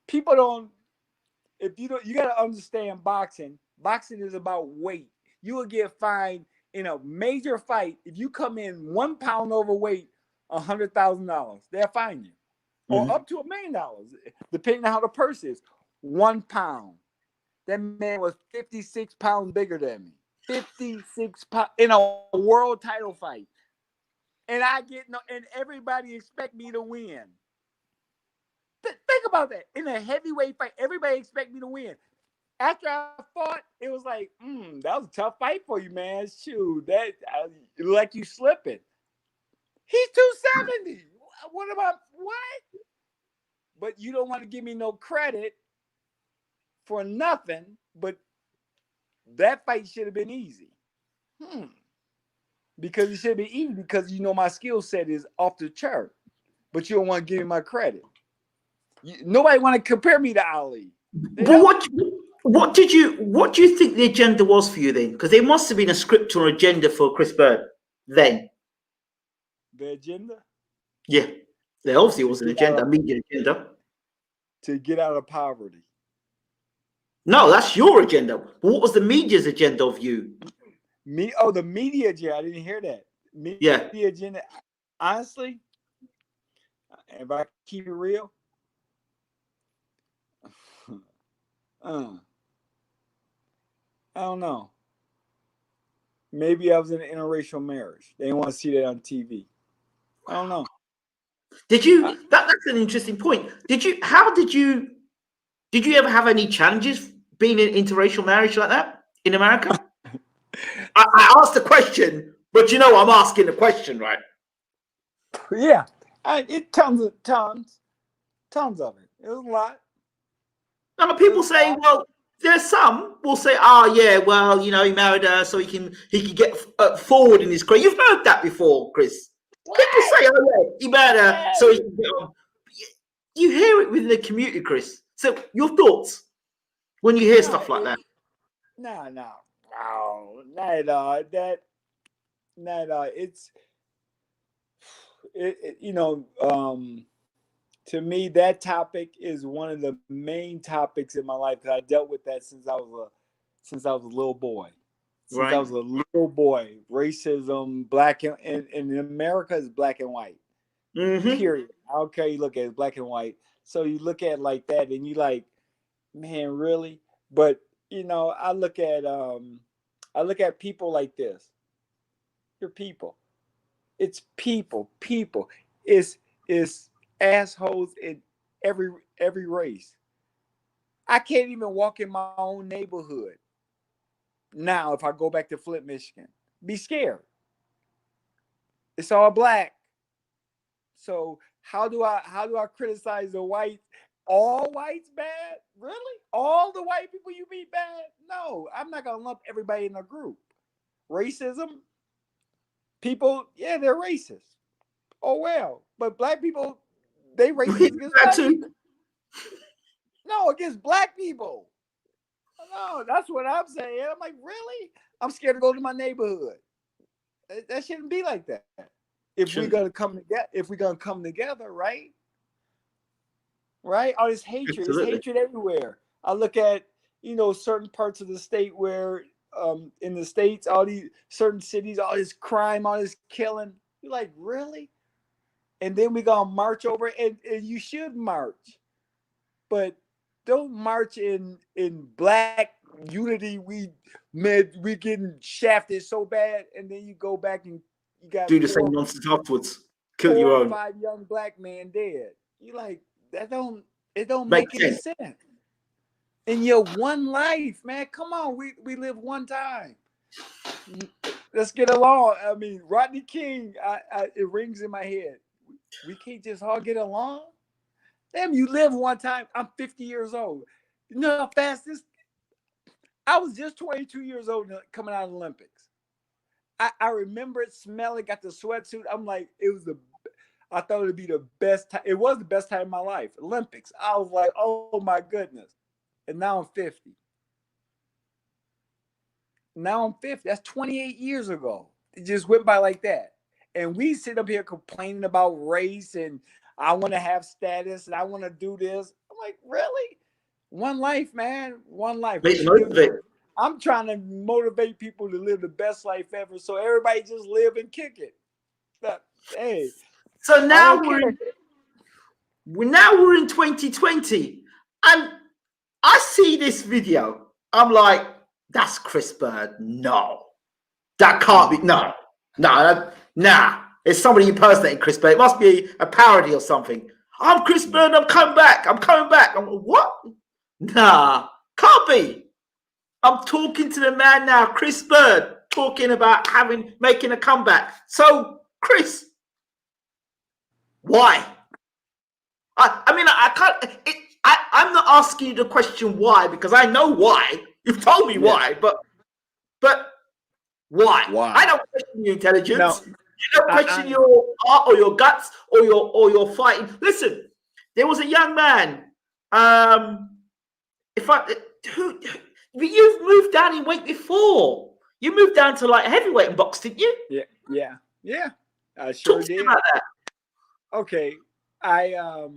People don't, you got to understand boxing. Boxing is about weight. You will get fined in a major fight if you come in 1 pound overweight, $100,000. They'll fine you, or up to $1 million, depending on how the purse is. 1 pound. That man was 56 pounds bigger than me. 56 pounds in a world title fight. And and everybody expect me to win. Think about that. In a heavyweight fight, everybody expect me to win. After I fought, it was like, that was a tough fight for you, man. Shoot, like you slipping. He's 270. What about what? But you don't want to give me no credit for nothing. But that fight should have been easy. Because it should be easy, because my skill set is off the chart. But you don't want to give me my credit. Nobody want to compare me to Ali. But What do you think the agenda was for you then? Because there must have been a script or agenda for Chris Bird then. The agenda? Yeah, there obviously was an agenda, a media agenda. To get out of poverty. No, that's your agenda. What was the media's agenda of you? The media agenda. I didn't hear that. Media agenda. Honestly, if I keep it real, I don't know. Maybe I was in an interracial marriage. They didn't want to see that on TV. I don't know. Did you? That's an interesting point. Did you ever have any challenges being in interracial marriage like that in America? I asked the question, but I'm asking the question, right? Yeah, tons of it. It was a lot. Now, people say, well, there's some will say, oh yeah, well, he married her so he can get forward in his career. You've heard that before, Chris. What? People say, oh yeah, he married her so he can get on. You hear it within the community, Chris. So your thoughts when you hear stuff like that? No, not at all. Not at all. To me, that topic is one of the main topics in my life because I dealt with that since I was a little boy. Since I was a little boy, racism, black and in America is black and white. Mm-hmm. Period. I don't care. You look at it, black and white. So you look at it like that, and you like, man, really? But I look at people like this. They're people. It's people. It's assholes in every race. I can't even walk in my own neighborhood now if I go back to Flint, Michigan. Be scared. It's all black. So how do I criticize the whites? All whites bad? Really? All the white people you meet bad? No, I'm not gonna lump everybody in a group. Racism, people, yeah, they're racist. Oh well, but black people, they racist against black people. No, against black people. No, that's what I'm saying. I'm like, really? I'm scared to go to my neighborhood. That shouldn't be like that. If we're gonna come together, right? Right? All this hatred, there's hatred everywhere. I look at certain parts of the state where in the States, all these certain cities, all this crime, all this killing. You're like, really? And then we gonna march over, and you should march, but don't march in black unity. We getting shafted so bad, and then you go back and you got do the same nonsense afterwards. Kill your own. 5 young black men dead. You like that? It don't make any sense. In your one life, man. Come on, we live one time. Let's get along. I mean, Rodney King. It rings in my head. We can't just all get along. Damn, you live one time. I'm 50 years old. You know how fast this? I was just 22 years old coming out of the Olympics. I remember it smelling, got the sweatsuit. I'm like, I thought it would be the best time. It was the best time of my life. Olympics. I was like, oh my goodness. And now I'm 50. Now I'm 50. That's 28 years ago. It just went by like that. And we sit up here complaining about race and I want to have status and I want to do this. I'm like, really? One life, man. One life. I'm trying to motivate people to live the best life ever. So everybody just live and kick it. But, hey. So now we're in 2020. And I see this video. I'm like, that's Chris Bird. No. That can't be. No. Nah. It's somebody impersonating Chris Bird. It must be a parody or something. I'm Chris Bird. I'm coming back. I'm like, what? Nah. Can't be. I'm talking to the man now, Chris Bird, talking about making a comeback. So, Chris, why? I can't. I'm not asking you the question why because I know why. You've told me why, but why? I don't question your intelligence. No, you don't question your art or your guts or your fighting. Listen, there was a young man. But you've moved down in weight before. You moved down to like heavyweight and box, didn't you? Yeah. I sure Talk to me did. about that. Okay, I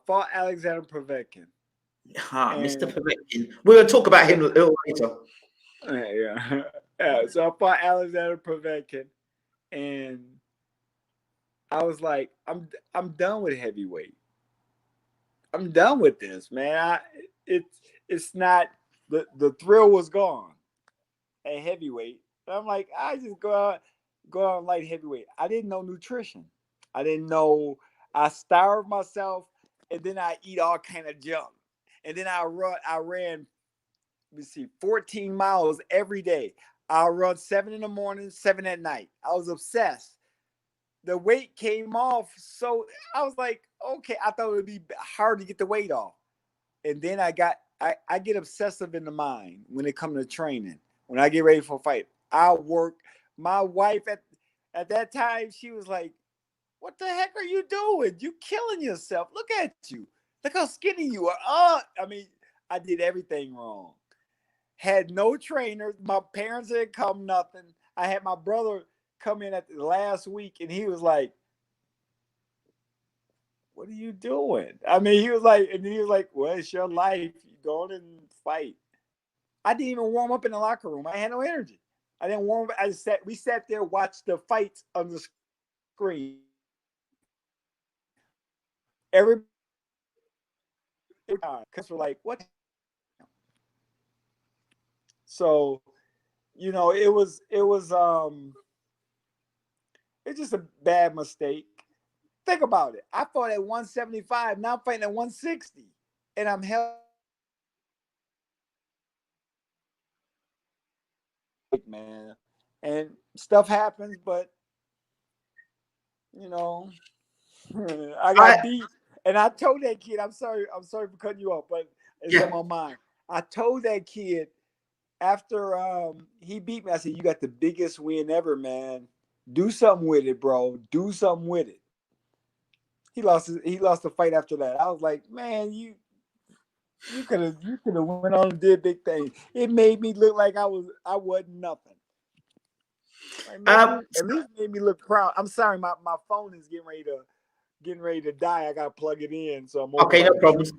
fought Alexander Povetkin. Mr. Povetkin. We're going to talk about him a little later. Yeah. So I fought Alexander Povetkin, and I was like, I'm done with heavyweight. I'm done with this, man. It's not the thrill was gone at heavyweight. And I'm like, I just go out light heavyweight. I didn't know nutrition. I didn't know. I starved myself, and then I eat all kind of junk. And then I ran, let me see, 14 miles every day. I run 7 in the morning, 7 at night. I was obsessed. The weight came off, so I was like, okay, I thought it would be hard to get the weight off. And then I get obsessive in the mind when it comes to training. When I get ready for a fight, I work. My wife at that time, she was like, "What the heck are you doing? You killing yourself. Look at you. Look how skinny you are." I mean, I did everything wrong. Had no trainers. My parents didn't come, nothing. I had my brother come in at the last week, and he was like, "What are you doing?" I mean, he was like, "Well, it's your life. You go on and fight." I didn't even warm up in the locker room. I had no energy. I didn't warm up. We sat there, watched the fights on the screen. Everybody, because we're like, what? So, it's just a bad mistake. Think about it. I fought at 175. Now I'm fighting at 160, and I'm held. Man, and stuff happens, but I got beat, and I told that kid, I'm sorry for cutting you off, but it's on my mind. I told that kid after he beat me, I said, "You got the biggest win ever, man. Do something with it, bro. Do something with it." He lost the fight after that. I was like, "Man, you could have went on and did big things." It made me look like I wasn't nothing. At least made me look proud. I'm sorry, my phone is getting ready to die. I gotta plug it in, so I'm okay. No problems.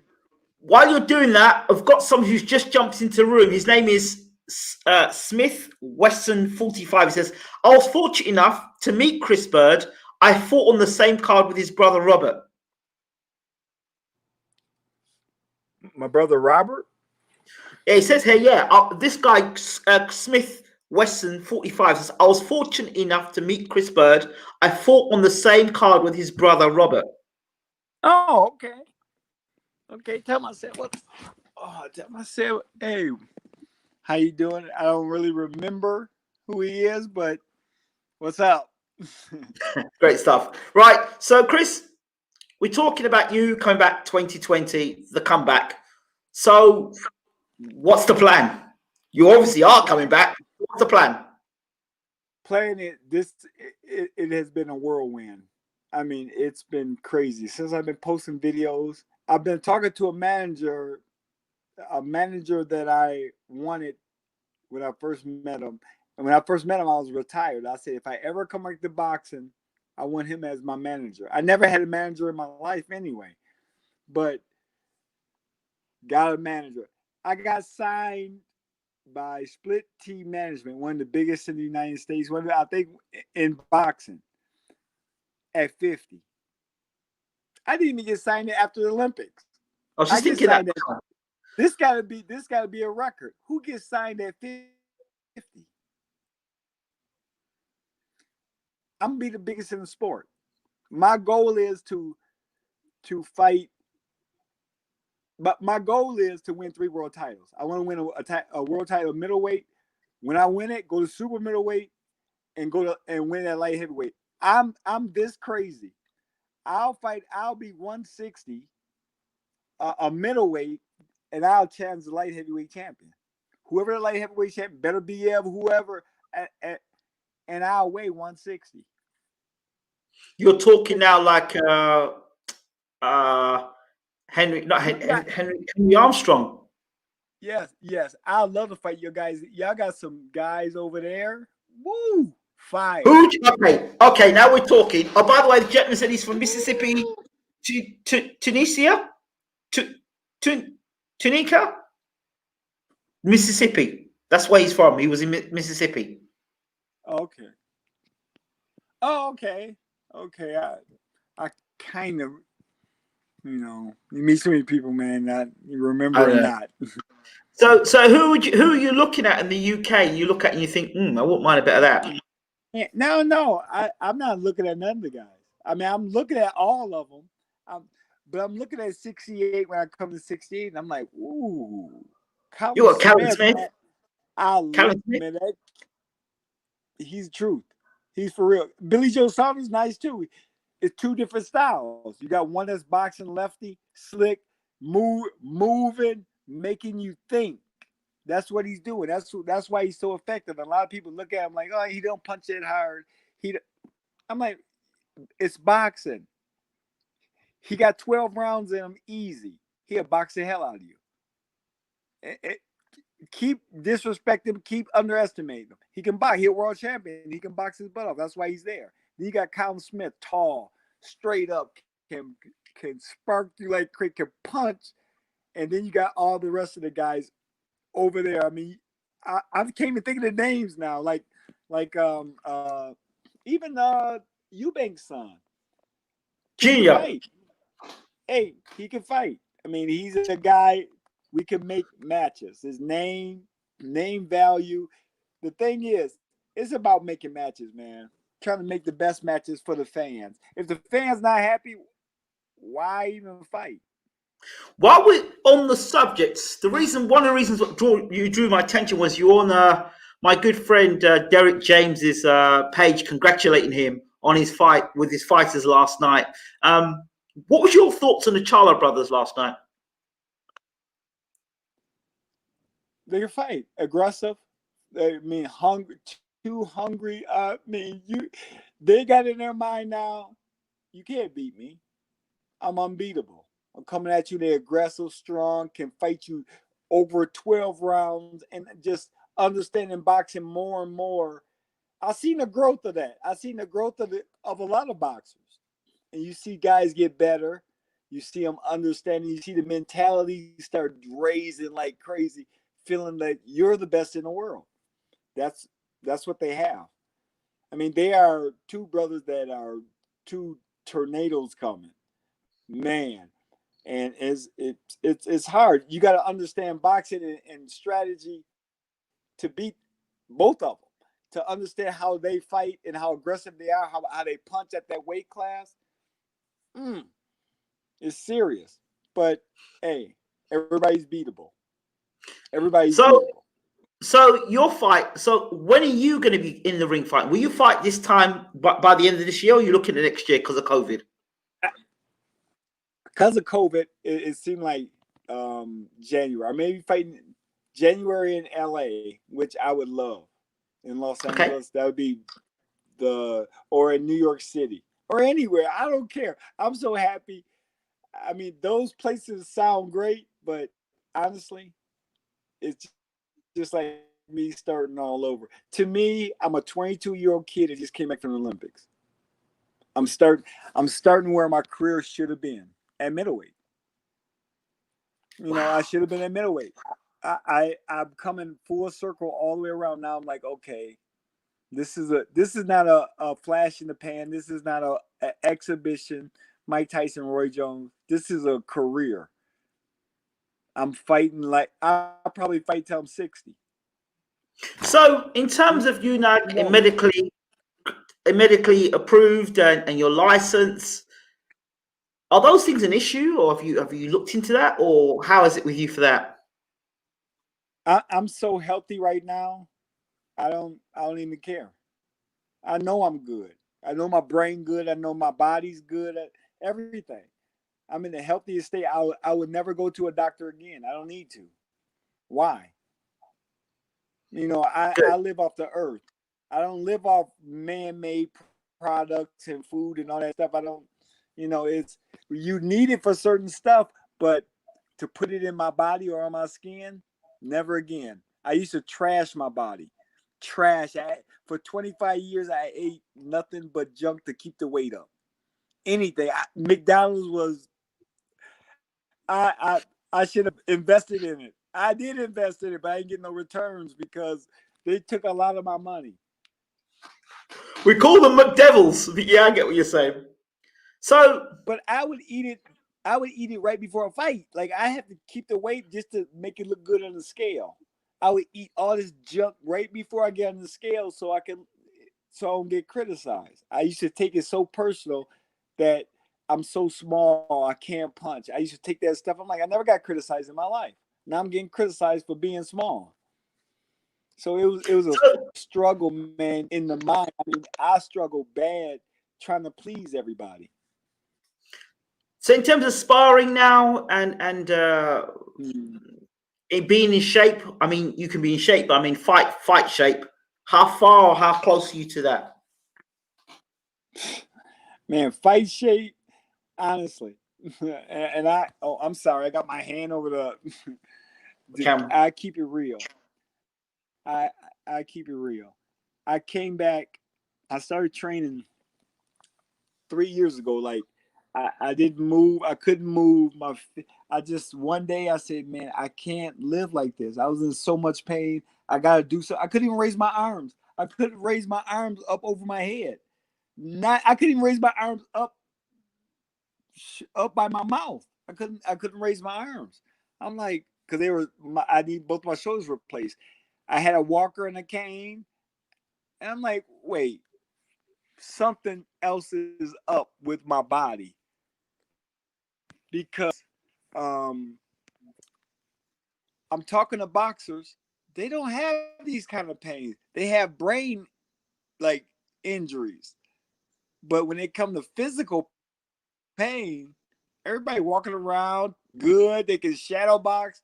While you're doing that, I've got someone who's just jumped into the room. His name is Smith Wesson 45. He says, "I was fortunate enough to meet Chris Bryd. I fought on the same card with his brother Robert." My brother Robert? Yeah, he says here, this guy, Smith Wesson 45 says, "I was fortunate enough to meet Chris Bryd. I fought on the same card with his brother Robert." Oh, okay. Okay, tell myself what. Oh, tell myself, hey, how you doing? I don't really remember who he is, but what's up? Great stuff. Right, so Chris, we're talking about you coming back 2020, the comeback. So what's the plan? You obviously are coming back. What's the plan? Playing it, it has been a whirlwind. I mean, it's been crazy. Since I've been posting videos, I've been talking to a manager that I wanted when I first met him. And when I first met him, I was retired. I said, if I ever come back to boxing, I want him as my manager. I never had a manager in my life anyway, but got a manager. I got signed by Split T Management, one of the biggest in the United States, I think in boxing, at 50. I didn't even get signed after the Olympics. I was just thinking that this gotta be a record. Who gets signed at 50? I'm gonna be the biggest in the sport. My goal is to fight, but my goal is to win 3 world titles. I want to win a world title middleweight. When I win it, go to super middleweight and win that light heavyweight. I'm this crazy. I'll be 160, a middleweight, and I'll challenge the light heavyweight champion. Whoever the light heavyweight champion, better be whoever, and I'll weigh 160. You're talking now like Henry Armstrong. Yes. I love to fight you guys. Y'all got some guys over there. Woo! Fire. Okay, now we're talking. Oh, by the way, the gentleman said he's from Mississippi, Tunisia, Tunica, Mississippi. That's where he's from. He was in Mississippi. Okay. Oh, okay. Okay. I kind of, you meet so many people, man, that you remember or not. So who are you looking at in the UK? You look at and you think, I wouldn't mind a bit of that. No. I'm not looking at none of the guys. I mean, I'm looking at all of them. But I'm looking at 68 when I come to 68, and I'm like, ooh. You got Callum Smith. Man, I love him, man. He's the truth. He's for real. Billy Joe Saunders, nice too. It's two different styles. You got one that's boxing lefty, slick, moving, making you think. That's what he's doing. That's why he's so effective. And a lot of people look at him like, oh, he don't punch it hard. I'm like, it's boxing. He got 12 rounds in him easy. He'll box the hell out of you. Keep disrespecting him. Keep underestimating him. He can box. He's a world champion. He can box his butt off. That's why he's there. Then you got Callum Smith, tall, straight up, can spark you like quick, can punch. And then you got all the rest of the guys over there. I mean, I can't even think of the names now. Like even Eubanks' son. Junior. Hey, he can fight. I mean, he's a guy we can make matches. His name value. The thing is, it's about making matches, man. Trying to make the best matches for the fans. If the fans not happy, why even fight? While we're on the subjects, one of the reasons you drew my attention was you on my good friend Derek James's page, congratulating him on his fight with his fighters last night. What was your thoughts on the Charlo brothers last night? They can fight, aggressive. I mean, hungry, too hungry. I mean, they got in their mind now. You can't beat me. I'm unbeatable. I'm coming at you. They're aggressive, strong, can fight you over 12 rounds, and just understanding boxing more and more. I've seen the growth of that. I've seen the growth of a lot of boxers. And you see guys get better. You see them understanding. You see the mentality start raising like crazy, feeling that you're the best in the world. That's what they have. I mean, they are two brothers that are two tornadoes coming, man. And it's hard. You got to understand boxing and strategy to beat both of them. To understand how they fight and how aggressive they are, how they punch at that weight class. It's serious. But hey, everybody's beatable. Everybody's beatable. So your fight. So when are you going to be in the ring fight? Will you fight this time by the end of this year, or are you looking at next year because of COVID? Because of COVID, it seemed like January. I may be fighting January in LA, which I would love. In Los Angeles, that would be or in New York City or anywhere. I don't care. I'm so happy. I mean, those places sound great, but honestly, it's just like me starting all over. To me, I'm a 22-year-old kid that just came back from the Olympics. I'm starting where my career should have been, at middleweight. I should have been at middleweight. I'm coming full circle all the way around now. I'm like, okay, this is not a flash in the pan. This is not an exhibition. Mike Tyson, Roy Jones. This is a career. I'm fighting like I'll probably fight till I'm 60. So, in terms of you now medically approved and your license, are those things an issue, or have you looked into that, or how is it with you for that? I'm so healthy right now. I don't even care. I know I'm good. I know my brain good. I know my body's good at everything. I'm in the healthiest state. I would never go to a doctor again. I don't need to. Why? I live off the earth. I don't live off man-made products and food and all that stuff. I don't, it's you need it for certain stuff, but to put it in my body or on my skin, never again. I used to trash my body. Trash. For 25 years, I ate nothing but junk to keep the weight up. Anything. McDonald's was. I should have invested in it. I did invest in it, but I didn't get no returns because they took a lot of my money. We call them McDevils. But yeah, I get what you're saying. So, but I would eat it. I would eat it right before a fight. Like I have to keep the weight just to make it look good on the scale. I would eat all this junk right before I get on the scale so I don't get criticized. I used to take it so personal that I'm so small I can't punch. I used to take that stuff. I'm like, I never got criticized in my life. Now I'm getting criticized for being small. So it was a struggle, man, in the mind. I mean, I struggle bad trying to please everybody. So in terms of sparring now and it being in shape, I mean, you can be in shape, but I mean, fight shape. How far or how close are you to that? Man, fight shape, honestly. And I'm sorry, I got my hand over the camera. I keep it real. I keep it real. I came back. I started training 3 years ago. Like I didn't move. I couldn't move. One day I said, man, I can't live like this. I was in so much pain. I got to do so. I couldn't even raise my arms. I couldn't raise my arms up over my head. I couldn't even raise my arms up by my mouth. I couldn't raise my arms. I'm like, because I need both my shoulders replaced. I had a walker and a cane. And I'm like, wait, something else is up with my body. Because I'm talking to boxers, they don't have these kind of pains. They have brain like injuries. But when it comes to physical pain, everybody walking around good, they can shadow box.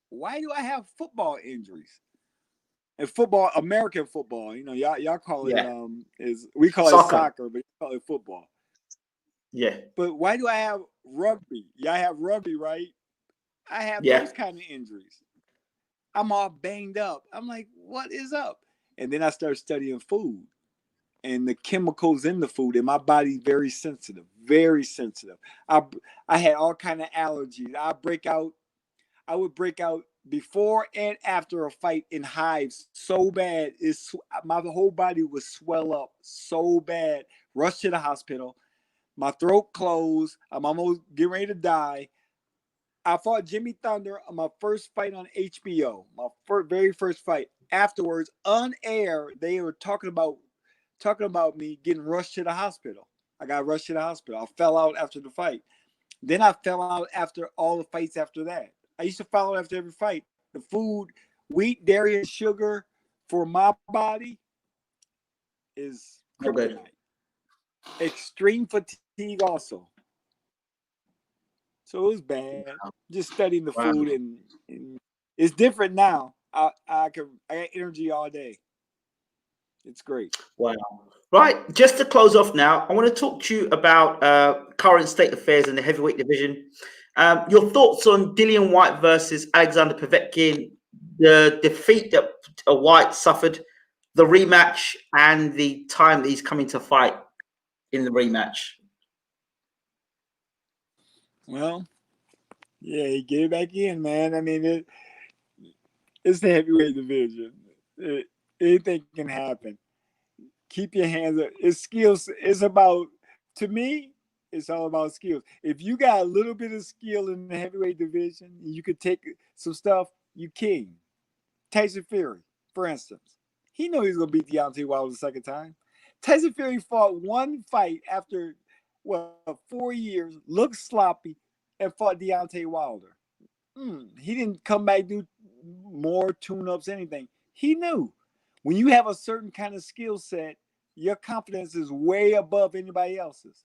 Why do I have football injuries? And football, American football, y'all call it we call it soccer, but you call it football. Yeah. But why do I have rugby? Y'all have rugby, right? I have those kind of injuries. I'm all banged up. I'm like, what is up? And then I start studying food and the chemicals in the food, and my body's very sensitive, very sensitive. I had all kind of allergies. I would break out before and after a fight in hives so bad. My whole body would swell up so bad. Rush to the hospital. My throat closed. I'm almost getting ready to die. I fought Jimmy Thunder on my first fight on HBO, my very first fight. Afterwards, on air, they were talking about me getting rushed to the hospital. I got rushed to the hospital. I fell out after the fight. Then I fell out after all the fights after that. I used to fall out after every fight. The food, wheat, dairy, and sugar for my body is kryptonite. Extreme fatigue also. So it was bad. Just studying the food, and it's different now. I got energy all day. It's great. Wow. Right. Just to close off now, I want to talk to you about current state affairs in the heavyweight division. Your thoughts on Dillian Whyte versus Alexander Povetkin, the defeat that Whyte suffered, the rematch, and the time that he's coming to fight in the rematch. Well, yeah, he get back in, man. I mean, it's the heavyweight division. Anything can happen. Keep your hands up. It's skills. It's about, to me, it's all about skills. If you got a little bit of skill in the heavyweight division, you could take some stuff, you king. Tyson Fury, for instance. He knew he was going to beat Deontay Wilder the second time. Tyson Fury fought one fight after, 4 years, looked sloppy, and fought Deontay Wilder. He didn't come back, do more tune-ups, anything. He knew. When you have a certain kind of skill set, your confidence is way above anybody else's.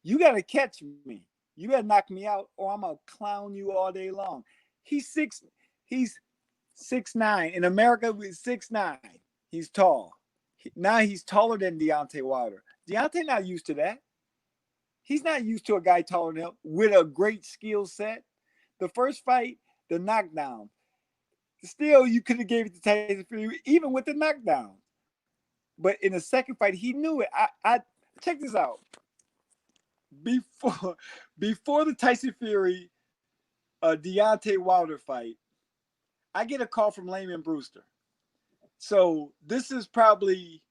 You got to catch me. You got to knock me out, or I'm going to clown you all day long. He's 6'9". In America, he's 6'9". He's tall. Now he's taller than Deontay Wilder. Deontay not used to that. He's not used to a guy taller than him with a great skill set. the first fight, the knockdown. Still, you could have gave it to Tyson Fury, even with the knockdown. But in the second fight, he knew it. I check this out. Before the Tyson Fury Deontay Wilder fight, I get a call from Layman Brewster. So this is probably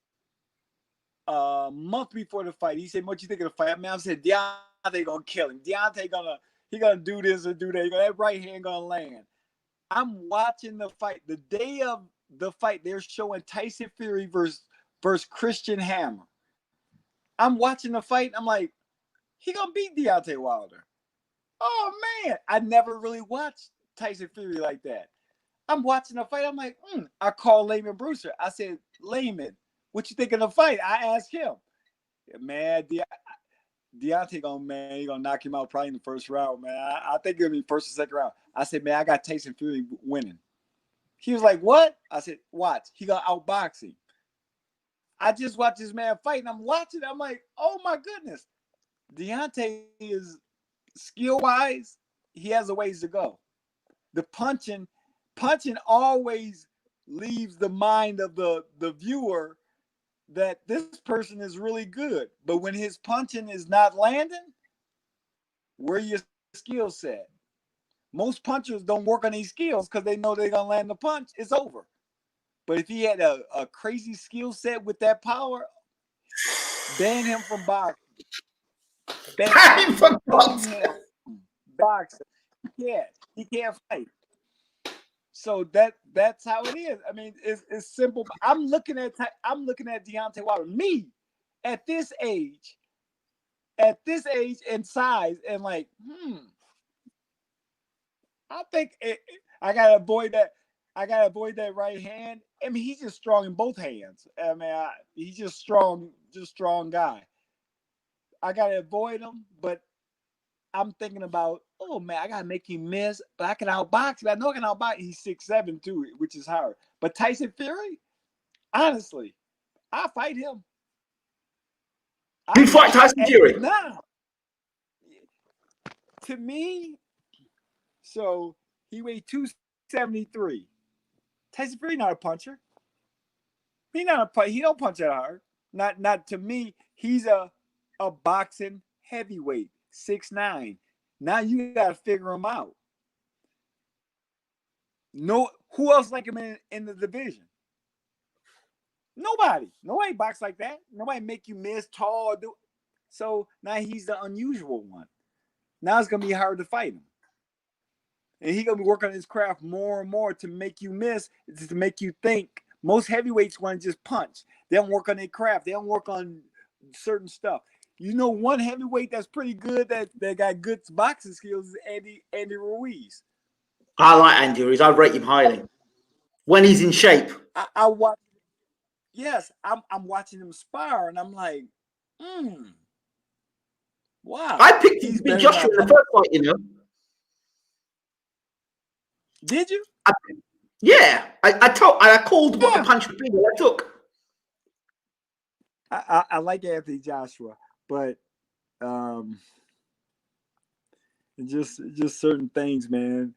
a month before the fight. He said, "What you think of the fight?" I mean, I said, "Deontay gonna kill him. Deontay gonna do this or do that. That right hand gonna land." I'm watching the fight. The day of the fight, they're showing Tyson Fury versus Christian Hammer. I'm watching the fight. I'm like, he gonna beat Deontay Wilder. Oh man, I never really watched Tyson Fury like that. I'm watching the fight. I'm like, I called Layman Brewster. I said, Layman, what you think of the fight? I asked him. Man, Deontay he gonna knock him out probably in the first round, man. I think it'll be first or second round. I said, man, I got Tyson Fury winning. He was like, what? I said, watch. He gonna outbox him. I just watched this man fight, and I'm watching. I'm like, oh my goodness. Deontay is skill-wise, he has a ways to go. The punching always leaves the mind of the viewer that this person is really good. But when his punching is not landing, where your skill set? Most punchers don't work on these skills because they know they're going to land the punch. It's over. But if he had a crazy skill set with that power, ban him from boxing. Ban him from boxing. He can't fight. So that's how it is. I mean, it's simple. I'm looking at Deontay Wilder. Me at this age and size, and like, I think I gotta avoid that. I gotta avoid that right hand. I mean, he's just strong in both hands. I mean, he's just strong guy. I gotta avoid him, but I'm thinking about, oh man, I gotta make him miss, but I can outbox him. I know I can outbox. He's 6'7" too, which is hard. But Tyson Fury, honestly, I fight him. You fight Tyson Fury? Nah. To me, so he weighed 273. Tyson Fury not a puncher. He don't punch that hard. Not to me. He's a boxing heavyweight, 6'9". Now you gotta figure him out. No, who else like him in the division? Nobody box like that. Nobody make you miss tall. So now he's the unusual one. Now it's gonna be hard to fight him, and he's gonna be working on his craft more and more to make you miss, to make you think. Most heavyweights want to just punch. They don't work on their craft. They don't work on certain stuff. You know, one heavyweight that's pretty good that got good boxing skills is Andy Ruiz. I like Andy Ruiz. I rate him highly when he's in shape. I watch. Yes, I'm watching him spar, and I'm like, wow. I picked him to beat Joshua in the first fight. You know? Did you? I called what the punch would be that I took. I like Anthony Joshua, but just certain things, man.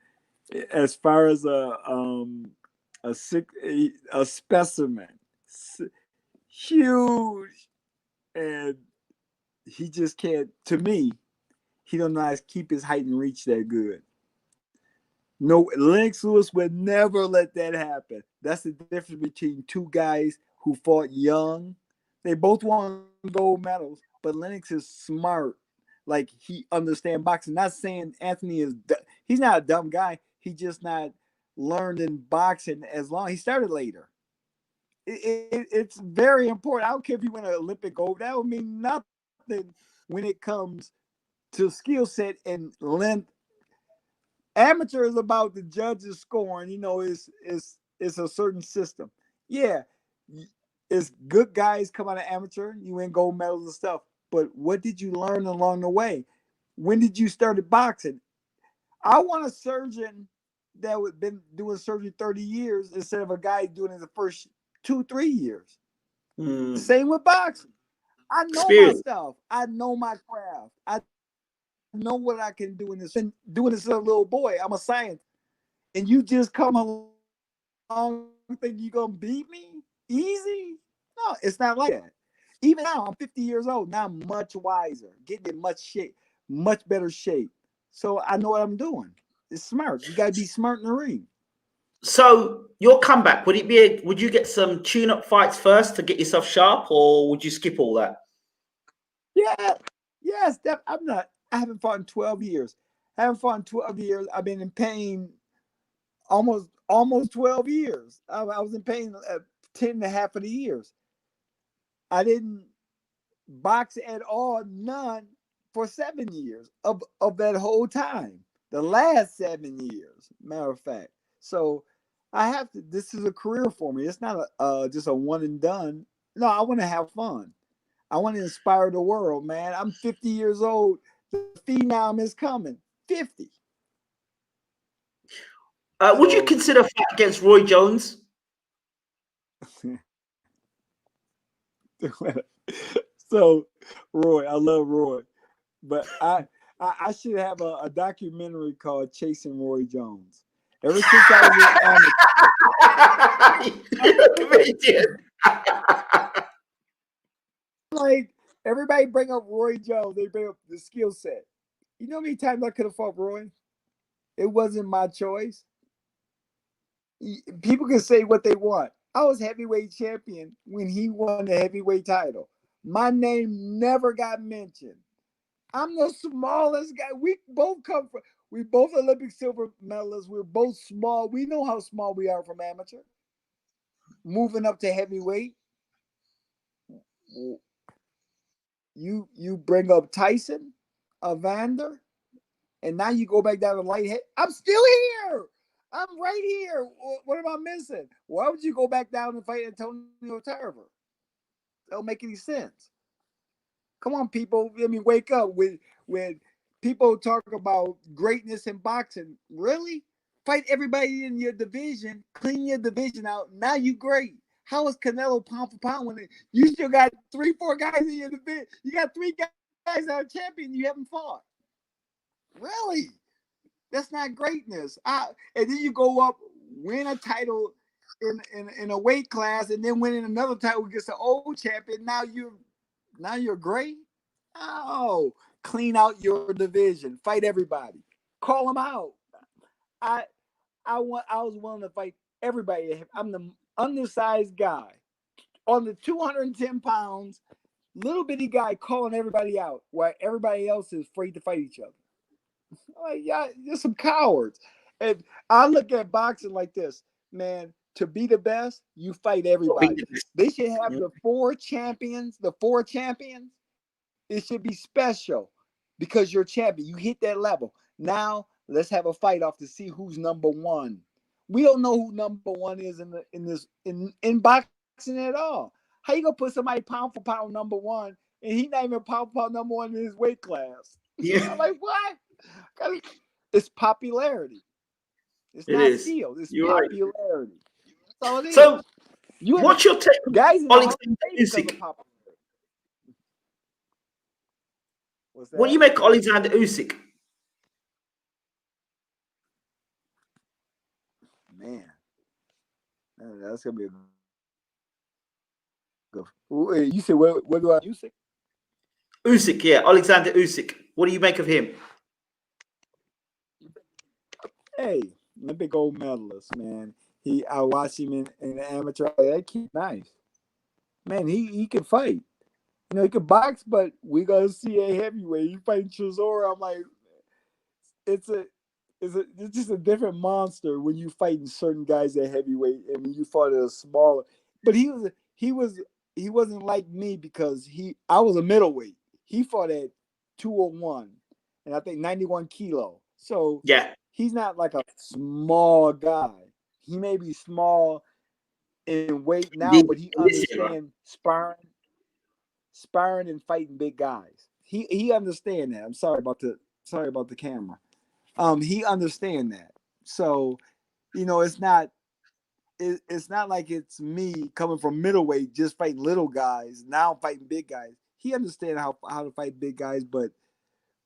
As far as a specimen, huge, and he just can't. To me, he don't know how to keep his height and reach that good. No, Lennox Lewis would never let that happen. That's the difference between two guys who fought young. They both won gold medals, but Lennox is smart. Like, he understands boxing. Not saying Anthony is he's not a dumb guy. He just not learned in boxing as long. He started later. It's very important. I don't care if you win an Olympic gold. That would mean nothing when it comes to skill set and length. Amateur is about the judges scoring. You know, it's a certain system. Yeah, it's good guys come out of amateur. You win gold medals and stuff. But what did you learn along the way? When did you start boxing? I want a surgeon that would been doing surgery 30 years instead of a guy doing it the first 2-3 years. Same with boxing. I know my stuff. I know my craft. I know what I can do in this. Been doing this as a little boy. I'm a scientist, and you just come along think you're gonna beat me easy? No, it's not like that. Even now, I'm 50 years old. Now I'm much wiser, getting in much better shape. So I know what I'm doing. It's smart. You gotta be smart in the ring. So your comeback, would it be? Would you get some tune-up fights first to get yourself sharp, or would you skip all that? Yeah, yes. I'm not. I haven't fought in 12 years. I haven't fought in 12 years. I've been in pain almost 12 years. I was in pain 10 and a half of the years. I didn't box at all, none, for 7 years of that whole time. The last 7 years, matter of fact. So I have to. This is a career for me. It's not just a one and done. No, I want to have fun. I want to inspire the world, man. I'm 50 years old. The phenom is coming. 50. Would you consider a fight against Roy Jones? So, Roy, I love Roy, but I should have a documentary called Chasing Roy Jones. Ever since I was an amateur, like everybody bring up Roy Jones, they bring up the skill set. You know how many times I could have fought Roy? It wasn't my choice. People can say what they want. I was heavyweight champion when he won the heavyweight title. My name never got mentioned. I'm the smallest guy. We both Olympic silver medalists. We're both small. We know how small we are from amateur. Moving up to heavyweight. You bring up Tyson, Evander, and now you go back down to light heavy. I'm still here. I'm right here. What am I missing? Why would you go back down and fight Antonio Tarver? That don't make any sense. Come on, people. I mean, wake up. When people talk about greatness in boxing, really? Fight everybody in your division, clean your division out. Now you great. How is Canelo pound for pound when you still got 3-4 guys in your division? You got 3 guys that are champion you haven't fought. Really? That's not greatness. And then you go up, win a title in a weight class, and then winning another title against the old champion. Now you're great. Oh, clean out your division. Fight everybody. Call them out. I was willing to fight everybody. I'm the undersized guy on the 210 pounds, little bitty guy calling everybody out while everybody else is afraid to fight each other. Like, yeah, you're some cowards. And I look at boxing like this, man. To be the best, you fight everybody. They should have the 4 champions. The 4 champions. It should be special because you're champion. You hit that level. Now let's have a fight off to see who's number 1. We don't know who number 1 is in boxing at all. How you gonna put somebody pound for pound number 1 and he not even pound for pound number 1 in his weight class? Yeah. I'm like, what? It's popularity. It's It not is. skill. It's You're popularity. right. That's all it is. So, what's your take on guys in the Hall of Alexander Fame because of Usyk? popularity? What's that? What do you make of Alexander Usyk? Man, that's gonna be a good. You said what do I Usyk? Usyk, yeah, Alexander Usyk. What do you make of him? Hey, Olympic gold medalist, man. I watched him in the amateur. That kid, nice, man. He can fight. You know, he can box, but we gotta see a heavyweight. You fighting Chisora, I'm like, it's just a different monster when you fighting certain guys at heavyweight and when you fought at a smaller. But he wasn't like me because I was a middleweight. He fought at 201 and I think 91 kilo. So Yeah, he's not like a small guy. He may be small in weight now, but he understands sparring and fighting big guys. He understand that. I'm sorry about the camera. He understand that. So, it's not like it's me coming from middleweight just fighting little guys. Now I'm fighting big guys. He understand how to fight big guys, but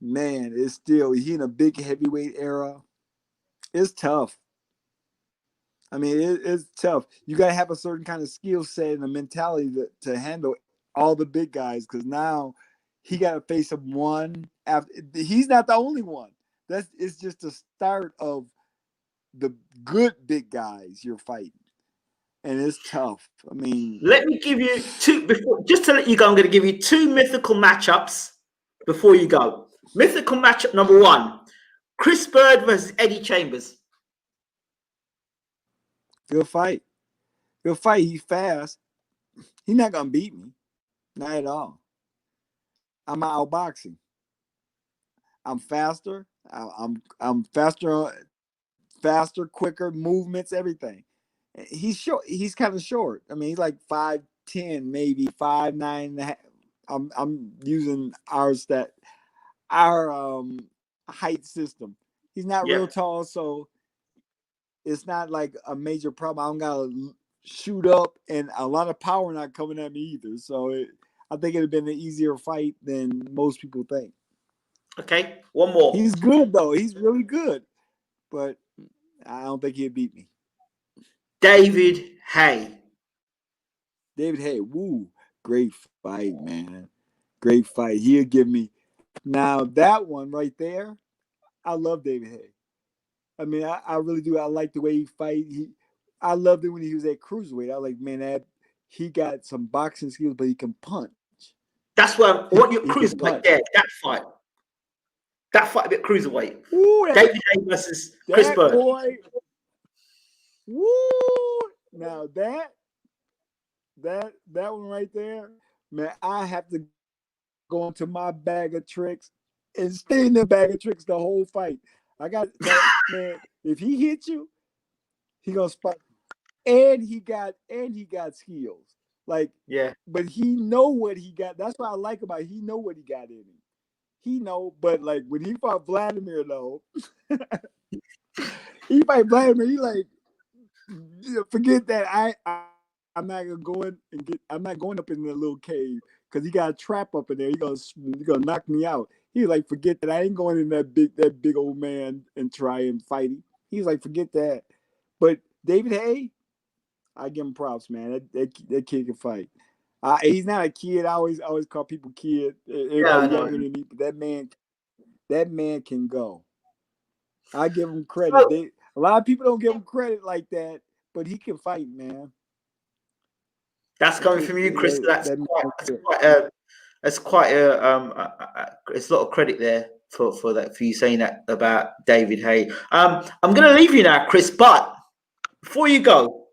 man, it's still, he in a big heavyweight era. It's tough. I mean, it's tough. You got to have a certain kind of skill set and a mentality to handle all the big guys, because now he got to face him one after. He's not the only one. It's just the start of the good big guys you're fighting, and it's tough. I mean, let me give you two before, just to let you go. I'm going to give you two mythical matchups before you go. Mythical matchup number one: Chris Byrd versus Eddie Chambers. good fight. Good fight. He's fast. He's not gonna beat me, not at all. I'm outboxing. I'm faster. I'm faster, quicker movements, everything. He's short. He's kind of short. I mean, he's like 5'10", maybe 5'9.5". I'm using our height system. He's not real tall, so it's not like a major problem. I don't gotta shoot up, and a lot of power not coming at me either. So I think it'd have been an easier fight than most people think. Okay, one more. He's good though. He's really good, but I don't think he'd beat me. David Haye. David Haye, woo, great fight, man. Great fight. He'll give me now that one right there. I love David Haye. I mean, I really do. I like the way he fight. I loved it when he was at cruiserweight. I like, man, he got some boxing skills, but he can punch. That's where what your cruiserweight there. That fight a bit cruiserweight. Ooh, David Haye versus Chris Byrd. Boy. Woo! Now that one right there, man, I have to go into my bag of tricks and stay in the bag of tricks the whole fight. I got that, man. If he hits you, he gonna spot, and he got skills. Like, yeah, but he know what he got. That's what I like about it. He know what he got in him. He know, but like when he fought Vladimir though, he fight Vladimir. He like, forget that. I'm not gonna go in and get. I'm not going up in the little cave because he got a trap up in there. He gonna knock me out. He's like, forget that. I ain't going in that big old man and try and fight him. He's like, forget that. But David Haye, I give him props, man. That kid can fight. He's not a kid. I always call people kid. Everybody younger than me, but that man can go. I give him credit. A lot of people don't give him credit like that, but he can fight, man. That's coming from you, Chris. It's a lot of credit there for that, for you saying that about David Haye. I'm going to leave you now, Chris, but before you go,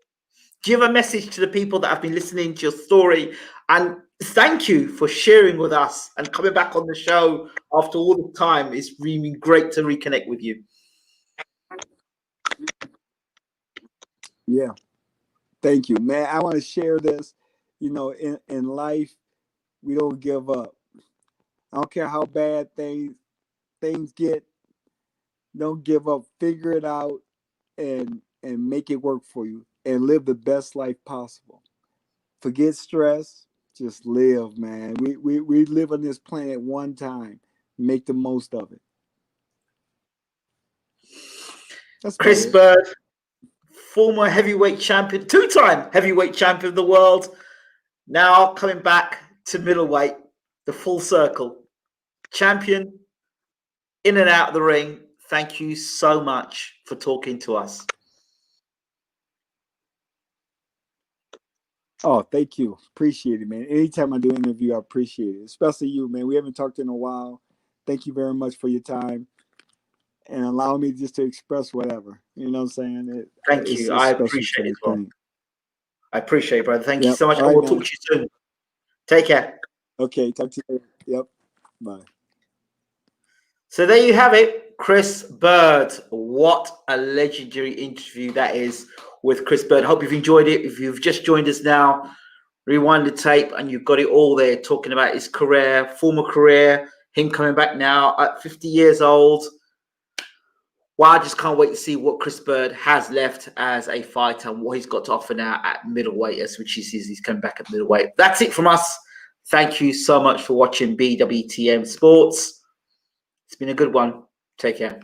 do you have a message to the people that have been listening to your story? And thank you for sharing with us and coming back on the show after all the time. It's really great to reconnect with you. Yeah. Thank you, man. I want to share this. You know, in life, we don't give up. I don't care how bad things get. Don't give up. Figure it out and make it work for you and live the best life possible. Forget stress. Just live, man. We live on this planet one time. Make the most of it. That's Chris Byrd, former heavyweight champion, two-time heavyweight champion of the world, now coming back to middleweight, the full circle. Champion, in and out of the ring. Thank you so much for talking to us. Oh, thank you. Appreciate it, man. Anytime I do an interview, I appreciate it. Especially you, man. We haven't talked in a while. Thank you very much for your time and allow me just to express whatever. You know what I'm saying? Thank you. I appreciate it as well. I appreciate it, brother. Thank you so much. Right, I will talk to you soon. Take care. Okay. Talk to you later. Yep. Bye. So there you have it. Chris Byrd. What a legendary interview that is with Chris Byrd. Hope you've enjoyed it. If you've just joined us now, rewind the tape and you've got it all there, talking about his career, former career, him coming back now at 50 years old. Well, I just can't wait to see what Chris Byrd has left as a fighter and what he's got to offer now at middleweight, which he says he's coming back at middleweight. That's it from us. Thank you so much for watching BWTM Sports. been a good one. Take care.